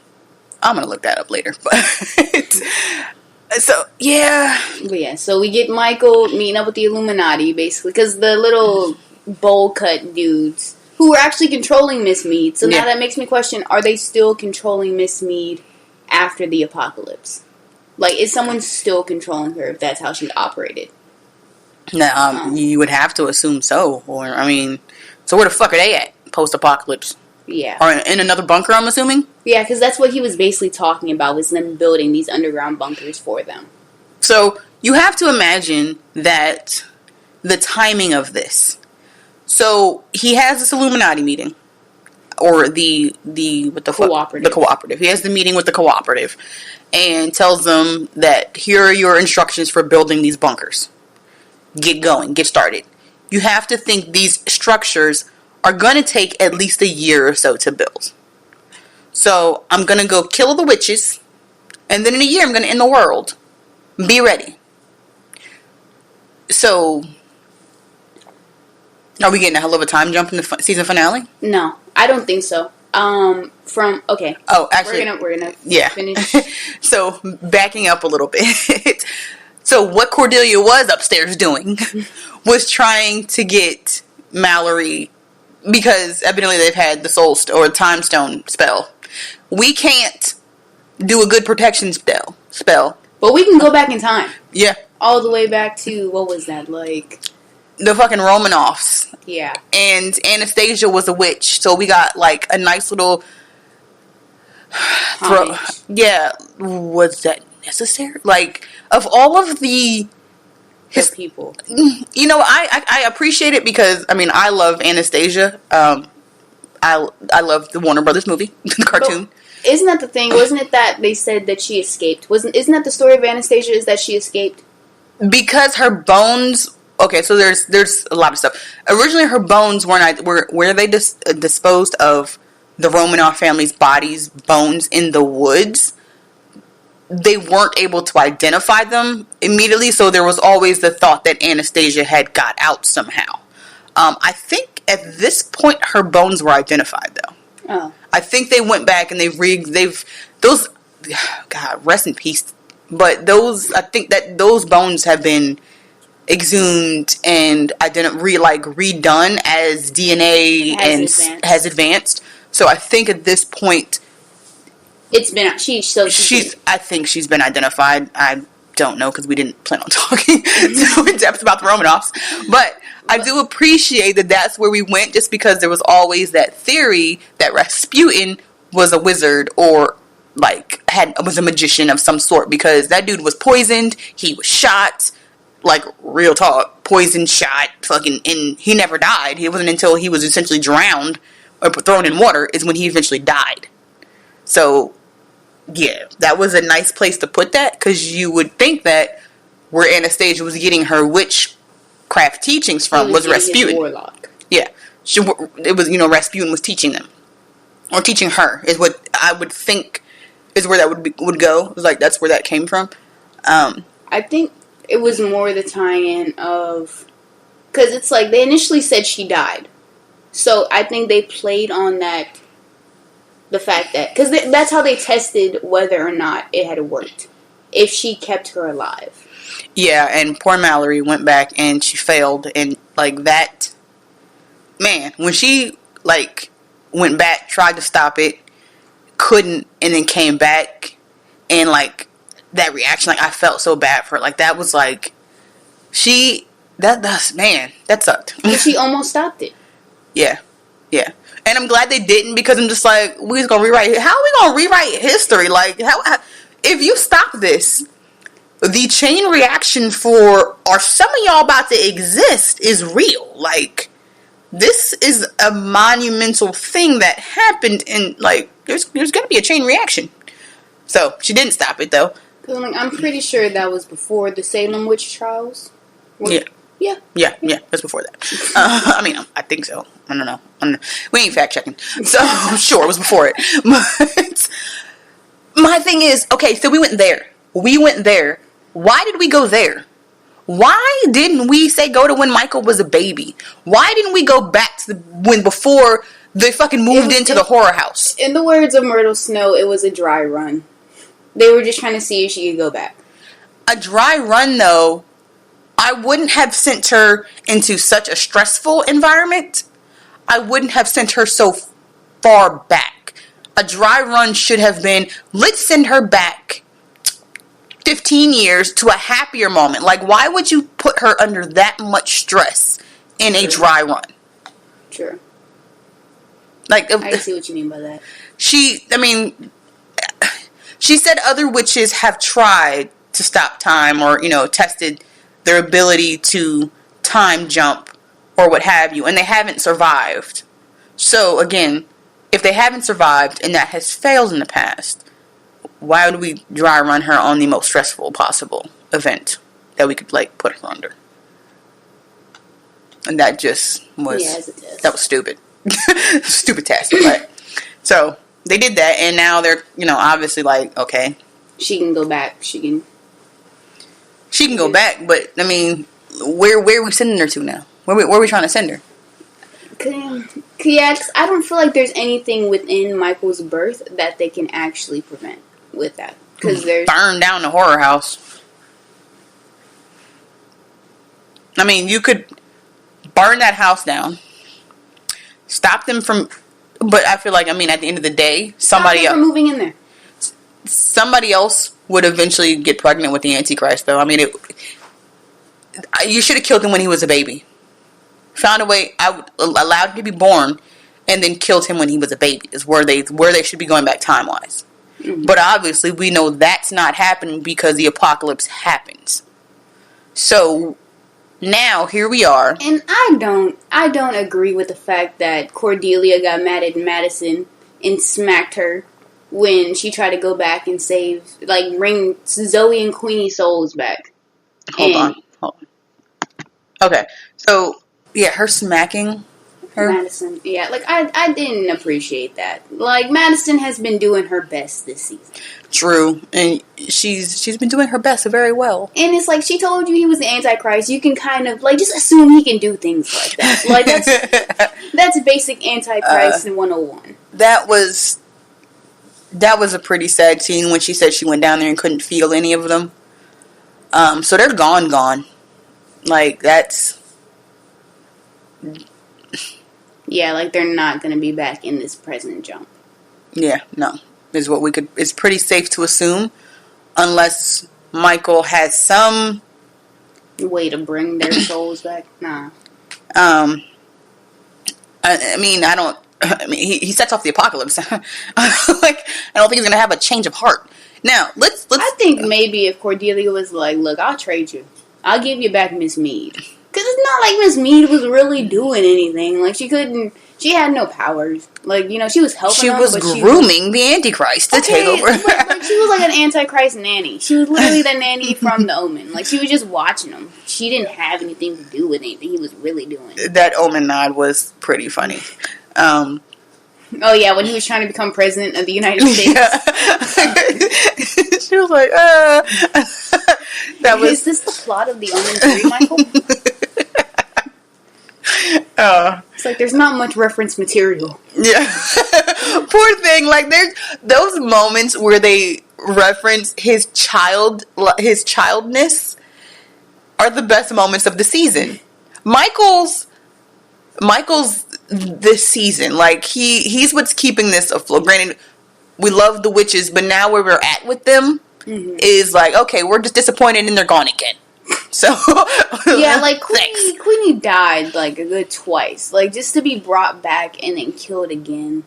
I'm going to look that up later. But, so, yeah. But yeah, so we get Michael meeting up with the Illuminati, basically, because the little bowl-cut dudes who were actually controlling Miss Mead. So now that makes me question, are they still controlling Miss Mead after the apocalypse? Like, is someone still controlling her if that's how she operated? No, you would have to assume so. Or, I mean, so where the fuck are they at post-apocalypse? Yeah. Or in another bunker, I'm assuming? Yeah, because that's what he was basically talking about, was them building these underground bunkers for them. So, you have to imagine that the timing of this. So, he has this Illuminati meeting. Or the cooperative. The cooperative. He has the meeting with the cooperative. And tells them that here are your instructions for building these bunkers. Get going. Get started. You have to think these structures are going to take at least a year or so to build. So, I'm going to go kill the witches. And then in a year, I'm going to end the world. Be ready. So, are we getting a hell of a time jump in the season finale? No, I don't think so. Okay. Oh, actually, we're gonna finish. So, backing up a little bit. So, what Cordelia was upstairs doing was trying to get Mallory, because evidently they've had the soul or time stone spell. We can't do a good protection spell. But we can go back in time. Yeah. All the way back to, what was that, like? The fucking Romanovs. Yeah. And Anastasia was a witch. So we got, like, a nice little... Yeah. Was that necessary? Like, of all of the people. You know, I appreciate it because, I mean, I love Anastasia. I love the Warner Brothers movie, the cartoon. But isn't that the thing? Wasn't it that they said that she escaped? Isn't that the story of Anastasia, is that she escaped? Because her bones... Okay, so there's a lot of stuff. Originally, her bones were they disposed of the Romanov family's bodies, bones in the woods. They weren't able to identify them immediately, so there was always the thought that Anastasia had got out somehow. I think at this point her bones were identified, though. Oh. I think they went back and those. God, rest in peace. But I think that those bones have been exhumed and redone as DNA has advanced. So I think at this point, it's been I think she's been identified. I don't know because we didn't plan on talking so in depth about the Romanovs, but I do appreciate that that's where we went, just because there was always that theory that Rasputin was a wizard or was a magician of some sort, because that dude was poisoned, he was shot. Like, real talk, poisoned, shot, fucking, and he never died. It wasn't until he was essentially drowned or thrown in water is when he eventually died. So, yeah, that was a nice place to put that, because you would think that where Anastasia was getting her witchcraft teachings from was Rasputin. Warlock. Yeah, it was, Rasputin was teaching them, or teaching her, is what I would think is where that would go. It was like, that's where that came from. I think it was more the tie-in of... Because it's like, they initially said she died. So I think they played on that, the fact that, because that's how they tested whether or not it had worked, if she kept her alive. Yeah, and poor Mallory went back and she failed, and like that, man, when she like went back, tried to stop it, couldn't, and then came back, and like that reaction, like I felt so bad for her. Like that was like that's man, that sucked. But she almost stopped it. Yeah. And I'm glad they didn't, because I'm just like, we just gonna rewrite. How are we gonna rewrite history? Like, how if you stop this, the chain reaction for are some of y'all about to exist is real. Like, this is a monumental thing that happened, and like, there's gonna be a chain reaction. So she didn't stop it though. Like, I'm pretty sure that was before the Salem witch trials. Yeah. That's before that. I mean, I think so. I don't know. We ain't fact checking, so I'm sure it was before it. But my thing is, okay, so we went there. Why did we go there? Why didn't we say go to when Michael was a baby? Why didn't we go back to when before they fucking moved into the horror house? In the words of Myrtle Snow, it was a dry run. They were just trying to see if she could go back. A dry run, though. I wouldn't have sent her into such a stressful environment. I wouldn't have sent her so far back. A dry run should have been, let's send her back 15 years to a happier moment. Like, why would you put her under that much stress in a dry run? Sure. Like, I see what you mean by that. She said other witches have tried to stop time, or, tested their ability to time jump or what have you, and they haven't survived. So again, if they haven't survived and that has failed in the past, why would we dry run her on the most stressful possible event that we could like put her under? And that just was that was stupid. Stupid test. But so they did that, and now they're obviously like, okay, she can go back. She can go back, but I mean, where are we sending her to now? Where are we trying to send her? Yeah, I don't feel like there's anything within Michael's birth that they can actually prevent with that. Because there's burn down the horror house. I mean, you could burn that house down, stop them from. But I feel like, at the end of the day, somebody else from moving in there. Somebody else would eventually get pregnant with the Antichrist, though. You should have killed him when he was a baby. Found a way, allowed him to be born, and then killed him when he was a baby. Is where they should be going back time wise. Mm-hmm. But obviously, we know that's not happening because the apocalypse happens. So now here we are, and I don't agree with the fact that Cordelia got mad at Madison and smacked her when she tried to go back and bring Zoe and Queenie's souls back. Hold on. Okay, so yeah, her smacking her. Madison, yeah, I didn't appreciate that. Like, Madison has been doing her best this season. True, and she's been doing her best very well. And it's like, she told you he was the Antichrist. You can kind of just assume he can do things like that. Like, that's basic Antichrist in 101. That was a pretty sad scene when she said she went down there and couldn't feel any of them. So they're gone. Like, that's... Yeah, they're not going to be back in this present jump. Yeah, no. It's pretty safe to assume, unless Michael has some... way to bring their souls back. Nah. He sets off the apocalypse. I don't think he's going to have a change of heart. Now, let's... I think maybe if Cordelia was like, look, I'll trade you. I'll give you back Miss Mead. Because it's not like Miss Mead was really doing anything. Like, she had no powers. Like, she was helping She was grooming the Antichrist to take over. But she was like an Antichrist nanny. She was literally the nanny from The Omen. Like, she was just watching him. She didn't have anything to do with anything he was really doing. That Omen nod was pretty funny. Oh, yeah, when he was trying to become president of the United States. Yeah. She was like, Is this the plot of The Omen 3, Michael? It's like there's not much reference material. Yeah. Poor thing. Like, there's those moments where they reference his childness are the best moments of the season. Michael's this season, like, he's what's keeping this afloat. Granted, we love the witches, but now where we're at with them is like, okay, we're just disappointed and they're gone again. So yeah, like Queenie died like a good twice. Like, just to be brought back and then killed again.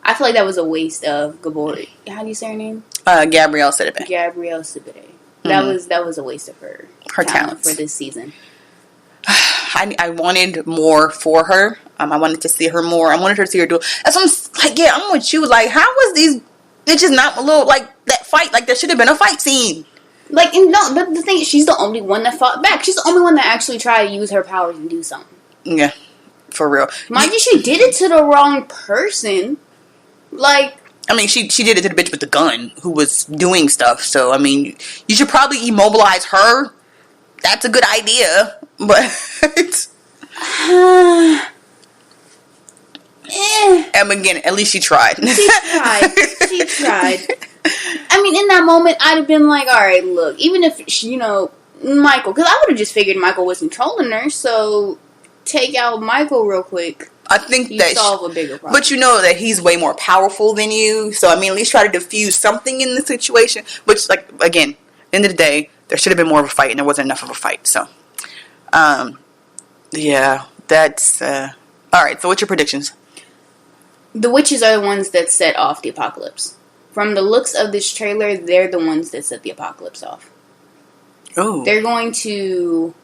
I feel like that was a waste of Gabori. How do you say her name? Gabrielle Sidibe. Gabrielle Sidibe. That was a waste of her talent for this season. I wanted more for her. I wanted to see her more. I wanted her to see her do. That's what I'm like. Yeah, I'm with you. Like, how was these bitches not a little like that fight? Like, there should have been a fight scene. Like, and no, but the thing is, she's the only one that fought back. She's the only one that actually tried to use her powers and do something. Yeah, for real. Mind you, she did it to the wrong person. Like, I mean, she did it to the bitch with the gun who was doing stuff. So, I mean, you should probably immobilize her. That's a good idea, but and again, at least she tried. She tried. I mean, in that moment, I'd have been like, all right, look, even if, Michael, because I would have just figured Michael was controlling her, so take out Michael real quick. I think you that solve a bigger problem. But you know that he's way more powerful than you, so I mean, at least try to diffuse something in the situation. Which, like, again, at the end of the day, there should have been more of a fight, and there wasn't enough of a fight. So, yeah, that's all right. So, what's your predictions? The witches are the ones that set off the apocalypse. From the looks of this trailer, they're the ones that set the apocalypse off. Oh, they're going to.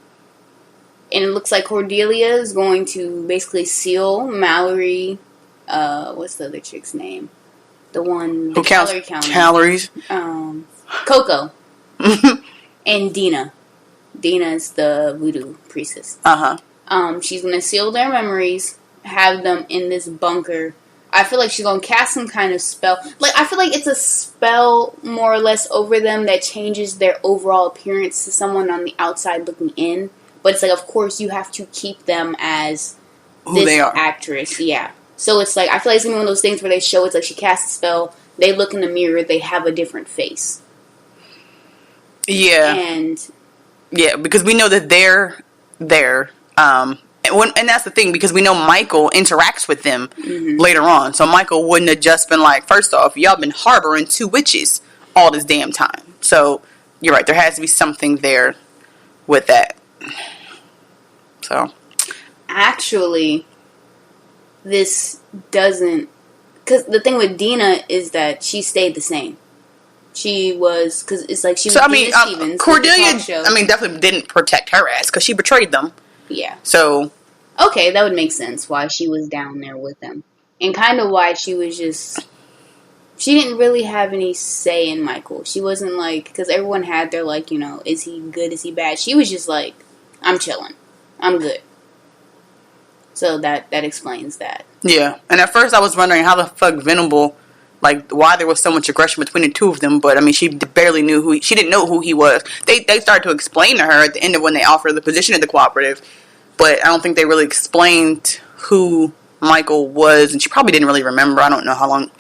And it looks like Cordelia is going to basically seal Mallory. What's the other chick's name? The one who counts calories. Coco and Dina. Dina is the voodoo priestess. She's gonna seal their memories, have them in this bunker. I feel like she's gonna cast some kind of spell. Like, I feel like it's a spell more or less over them that changes their overall appearance to someone on the outside looking in. But it's like, of course, you have to keep them as who they are. Actress. Yeah. So it's like, I feel like it's gonna be one of those things where they show it's like she casts a spell, they look in the mirror, they have a different face. Yeah. And because we know that they're there. And that's the thing, because we know Michael interacts with them later on. So Michael wouldn't have just been like, first off, y'all been harboring two witches all this damn time. So you're right, there has to be something there with that. So actually, this doesn't, because the thing with Dina is that she stayed the same. She was, because it's like she was. So I mean, Cordelia, I mean, definitely didn't protect her ass because she betrayed them. Yeah. So okay, that would make sense why she was down there with them, and kind of why she was just. She didn't really have any say in Michael. She wasn't like, because everyone had their like, is he good? Is he bad? She was just like, I'm chilling. I'm good. So that explains that. Yeah. And at first I was wondering how the fuck Venable, like, why there was so much aggression between the two of them. But, I mean, she barely knew she didn't know who he was. They started to explain to her at the end of when they offered the position at the cooperative. But I don't think they really explained who Michael was. And she probably didn't really remember. I don't know how long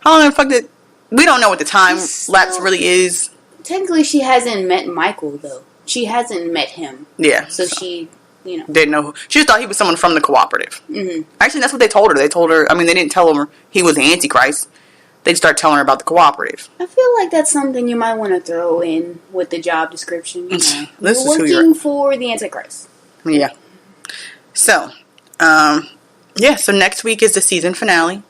the fuck did... We don't know what the time lapse really is. Technically, she hasn't met Michael, though. She hasn't met him. Yeah. So she, didn't know who... She just thought he was someone from the cooperative. Mm-hmm. Actually, that's what they told her. They told her... I mean, they didn't tell her he was the Antichrist. They'd start telling her about the cooperative. I feel like that's something you might want to throw in with the job description. This You're is working who you're... for the Antichrist. Yeah. So, so next week is the season finale.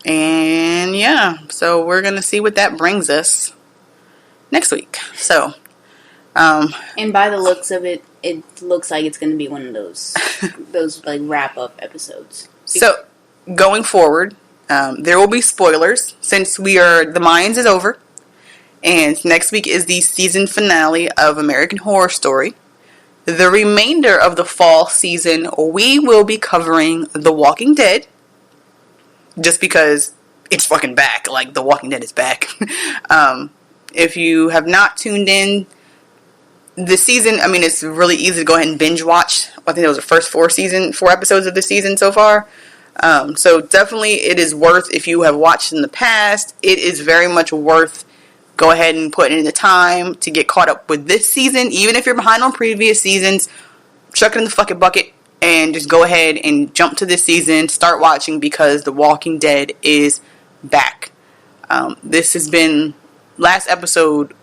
And yeah, so we're going to see what that brings us next week. So, and by the looks of it, it looks like it's going to be one of those like wrap up episodes. So, going forward, there will be spoilers since the Mayans is over. And next week is the season finale of American Horror Story. The remainder of the fall season, we will be covering The Walking Dead. Just because it's fucking back. Like, The Walking Dead is back. If you have not tuned in, this season, I mean, it's really easy to go ahead and binge watch. I think it was the first 4 episodes of the season so far. So definitely it is worth, if you have watched in the past, it is very much worth go ahead and putting in the time to get caught up with this season. Even if you're behind on previous seasons, chuck it in the fucking bucket and just go ahead and jump to this season, start watching, because The Walking Dead is back. This has been, last episode,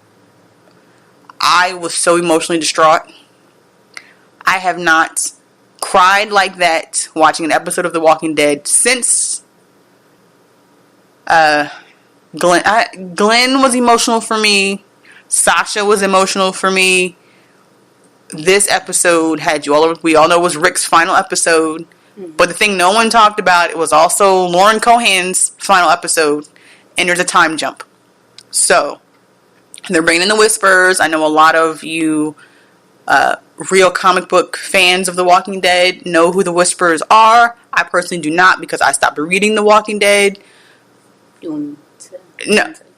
I was so emotionally distraught. I have not cried like that watching an episode of The Walking Dead since Glenn was emotional for me. Sasha was emotional for me. This episode had you all. We all know it was Rick's final episode, but the thing no one talked about, it was also Lauren Cohan's final episode, and there's a time jump. So they're bringing in the Whispers. I know a lot of you real comic book fans of The Walking Dead know who the Whispers are. I personally do not, because I stopped reading The Walking Dead. No.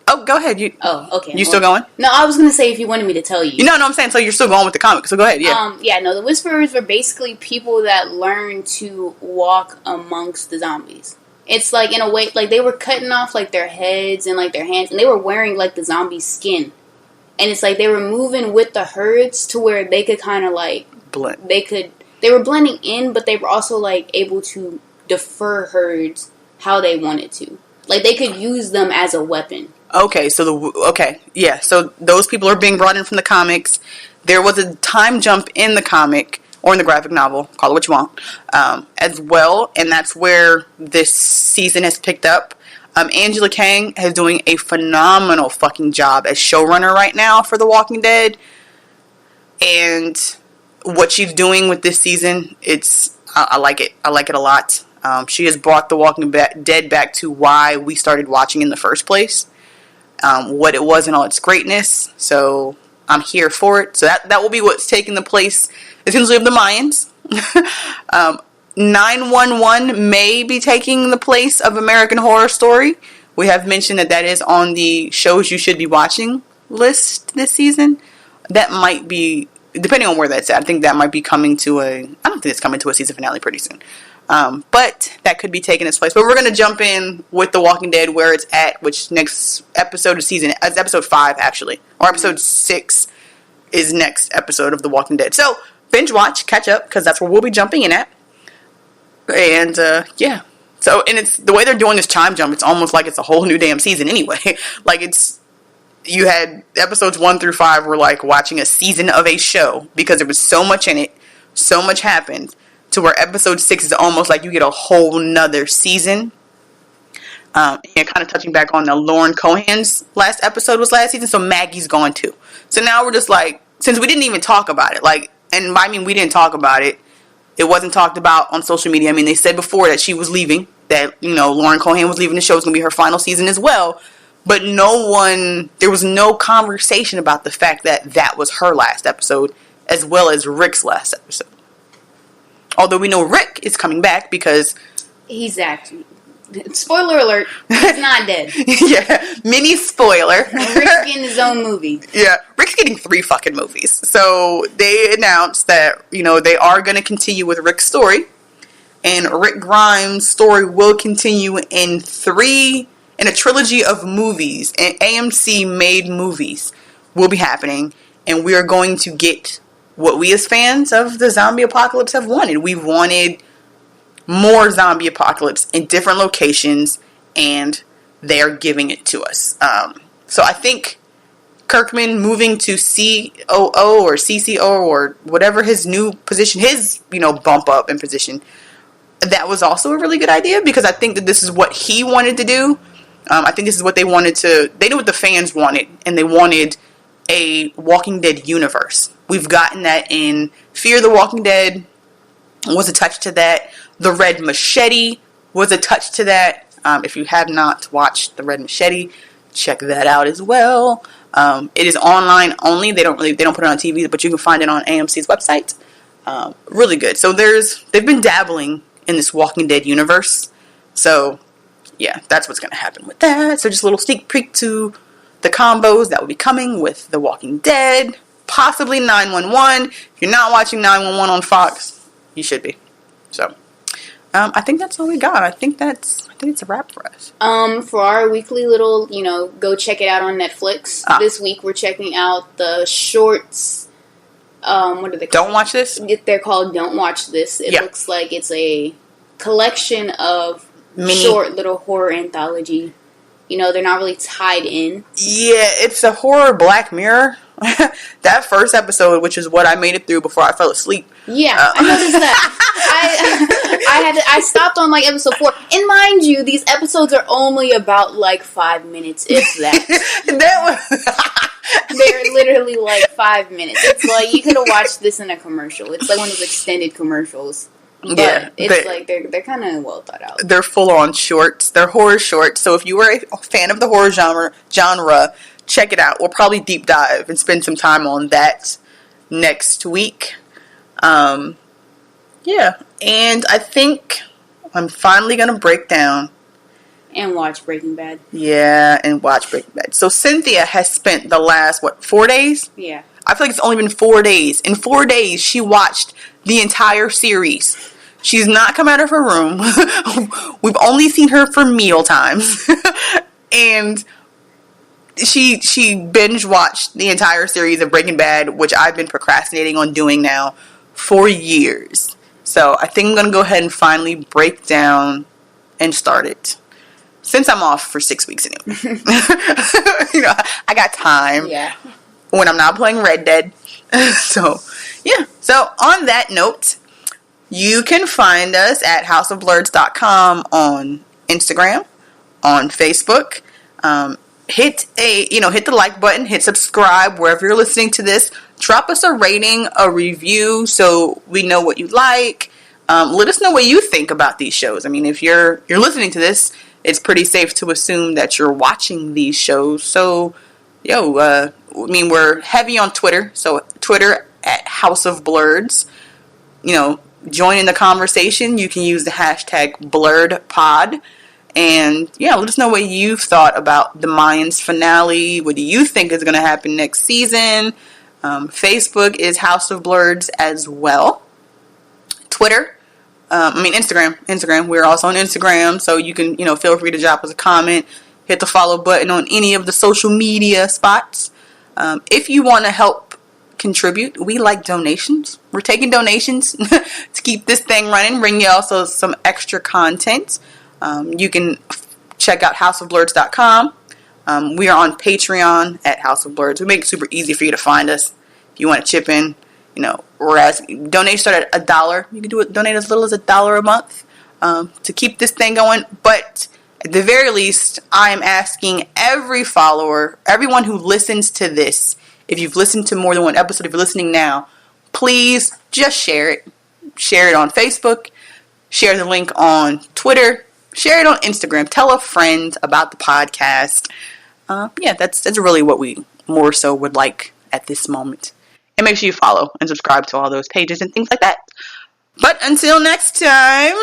Oh, go ahead. Okay. You still going? No, I was going to say if you wanted me to tell you. No, I'm saying, so you're still going with the comic, so go ahead, yeah. The Whisperers were basically people that learned to walk amongst the zombies. It's like, in a way, like they were cutting off like their heads and like their hands, and they were wearing like the zombie skin. And it's like they were moving with the herds to where they could kind of like blend. They were blending in, but they were also like able to defer herds how they wanted to. Like they could use them as a weapon. Okay, so so those people are being brought in from the comics. There was a time jump in the comic, or in the graphic novel, call it what you want, as well, and that's where this season has picked up. Angela Kang is doing a phenomenal fucking job as showrunner right now for The Walking Dead, and what she's doing with this season, I like it. I like it a lot. She has brought The Walking Dead back to why we started watching in the first place. What it was in all its greatness. So I'm here for it. So that will be what's taking the place essentially of the Mayans. 911 may be taking the place of American Horror Story. We have mentioned that is on the shows you should be watching list this season. That might be, depending on where that's at, I think that might be coming to I don't think it's coming to a season finale pretty soon. But that could be taking its place. But we're going to jump in with The Walking Dead where it's at, which next episode of season, it's episode 5 actually, or episode 6 is next episode of The Walking Dead. So binge watch, catch up, because that's where we'll be jumping in at. And yeah, so, and it's the way they're doing this time jump, it's almost like it's a whole new damn season anyway. Like you had episodes 1 through 5 were like watching a season of a show, because there was so much in it, so much happened, to where episode 6 is almost like you get a whole nother season. And kind of touching back on the Lauren Cohan's last episode was last season, so Maggie's gone too. So now we're just like, since we didn't even talk about it, like, and I mean we didn't talk about it, it wasn't talked about on social media. I mean, they said before that she was leaving, that, Lauren Cohan was leaving the show, it's going to be her final season as well, but there was no conversation about the fact that was her last episode, as well as Rick's last episode. Although we know Rick is coming back because he's actually, spoiler alert, he's not dead. Yeah, mini spoiler. Rick's getting his own movie. Yeah, Rick's getting 3 fucking movies. So they announced that, they are going to continue with Rick's story. And Rick Grimes' story will continue in a trilogy of movies. And AMC made movies will be happening. And we are going to get what we as fans of the zombie apocalypse have wanted. We've wanted more zombie apocalypse in different locations, and they're giving it to us. So I think Kirkman moving to COO or CCO or whatever his new position, his, bump up in position, that was also a really good idea, because I think that this is what he wanted to do. I think this is what they wanted they knew what the fans wanted, and they wanted a Walking Dead universe. We've gotten that in Fear the Walking Dead was a touch to that. The Red Machete was a touch to that. If you have not watched The Red Machete, check that out as well. It is online only. They don't put it on TV, but you can find it on AMC's website. Really good. So they've been dabbling in this Walking Dead universe. So yeah, that's what's going to happen with that. So just a little sneak peek to the combos that will be coming with The Walking Dead possibly 911. If you're not watching 911 on Fox, you should be. So, I think that's all we got. I think it's a wrap for us. For our weekly little, go check it out on Netflix. This week we're checking out the shorts. What are they called? Don't Watch This? They're called Don't Watch This. It looks like it's a collection of short little horror anthology. They're not really tied in. Yeah, it's a horror Black Mirror. That first episode, which is what I made it through before I fell asleep. Yeah, I noticed that. I stopped on like episode 4. And mind you, these episodes are only about like 5 minutes, if that. They're literally like 5 minutes. It's like you could have watched this in a commercial. It's like one of those extended commercials. But it's like they're kind of well thought out. They're full on shorts. They're horror shorts. So if you were a fan of the horror genre, check it out. We'll probably deep dive and spend some time on that next week. And I think I'm finally gonna break down and watch Breaking Bad. Yeah, and watch Breaking Bad. So Cynthia has spent the last 4 days? Yeah. I feel like it's only been 4 days. In 4 days, she watched the entire series. She's not come out of her room. We've only seen her for meal times. And she binge watched the entire series of Breaking Bad, which I've been procrastinating on doing now for years. So I think I'm going to go ahead and finally break down and start it. Since I'm off for 6 weeks anyway. I got time. Yeah. When I'm not playing Red Dead. So on that note, you can find us at houseofblurds.com on Instagram, on Facebook. Hit the like button, hit subscribe wherever you're listening to this. Drop us a rating, a review, so we know what you like. Let us know what you think about these shows. I mean, if you're listening to this, it's pretty safe to assume that you're watching these shows. So, we're heavy on Twitter. So Twitter at House of Blurds. Join in the conversation. You can use the hashtag BlurredPod. And, let us know what you've thought about the Mayans finale. What do you think is going to happen next season? Facebook is House of Blurds as well. Twitter. Instagram. We're also on Instagram. So you can, feel free to drop us a comment. Hit the follow button on any of the social media spots. If you want to help contribute, we like donations. We're taking donations to keep this thing running, bring you also some extra content. You can check out houseofblurds.com. We are on Patreon at House of Blurds. We make it super easy for you to find us. If you want to chip in, whereas donations start at $1. You can donate as little as $1 a month to keep this thing going. But at the very least, I am asking every follower, everyone who listens to this, if you've listened to more than one episode, if you're listening now, please just share it. Share it on Facebook. Share the link on Twitter. Share it on Instagram. Tell a friend about the podcast. That's really what we more so would like at this moment. And make sure you follow and subscribe to all those pages and things like that. But until next time,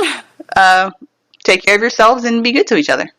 take care of yourselves and be good to each other.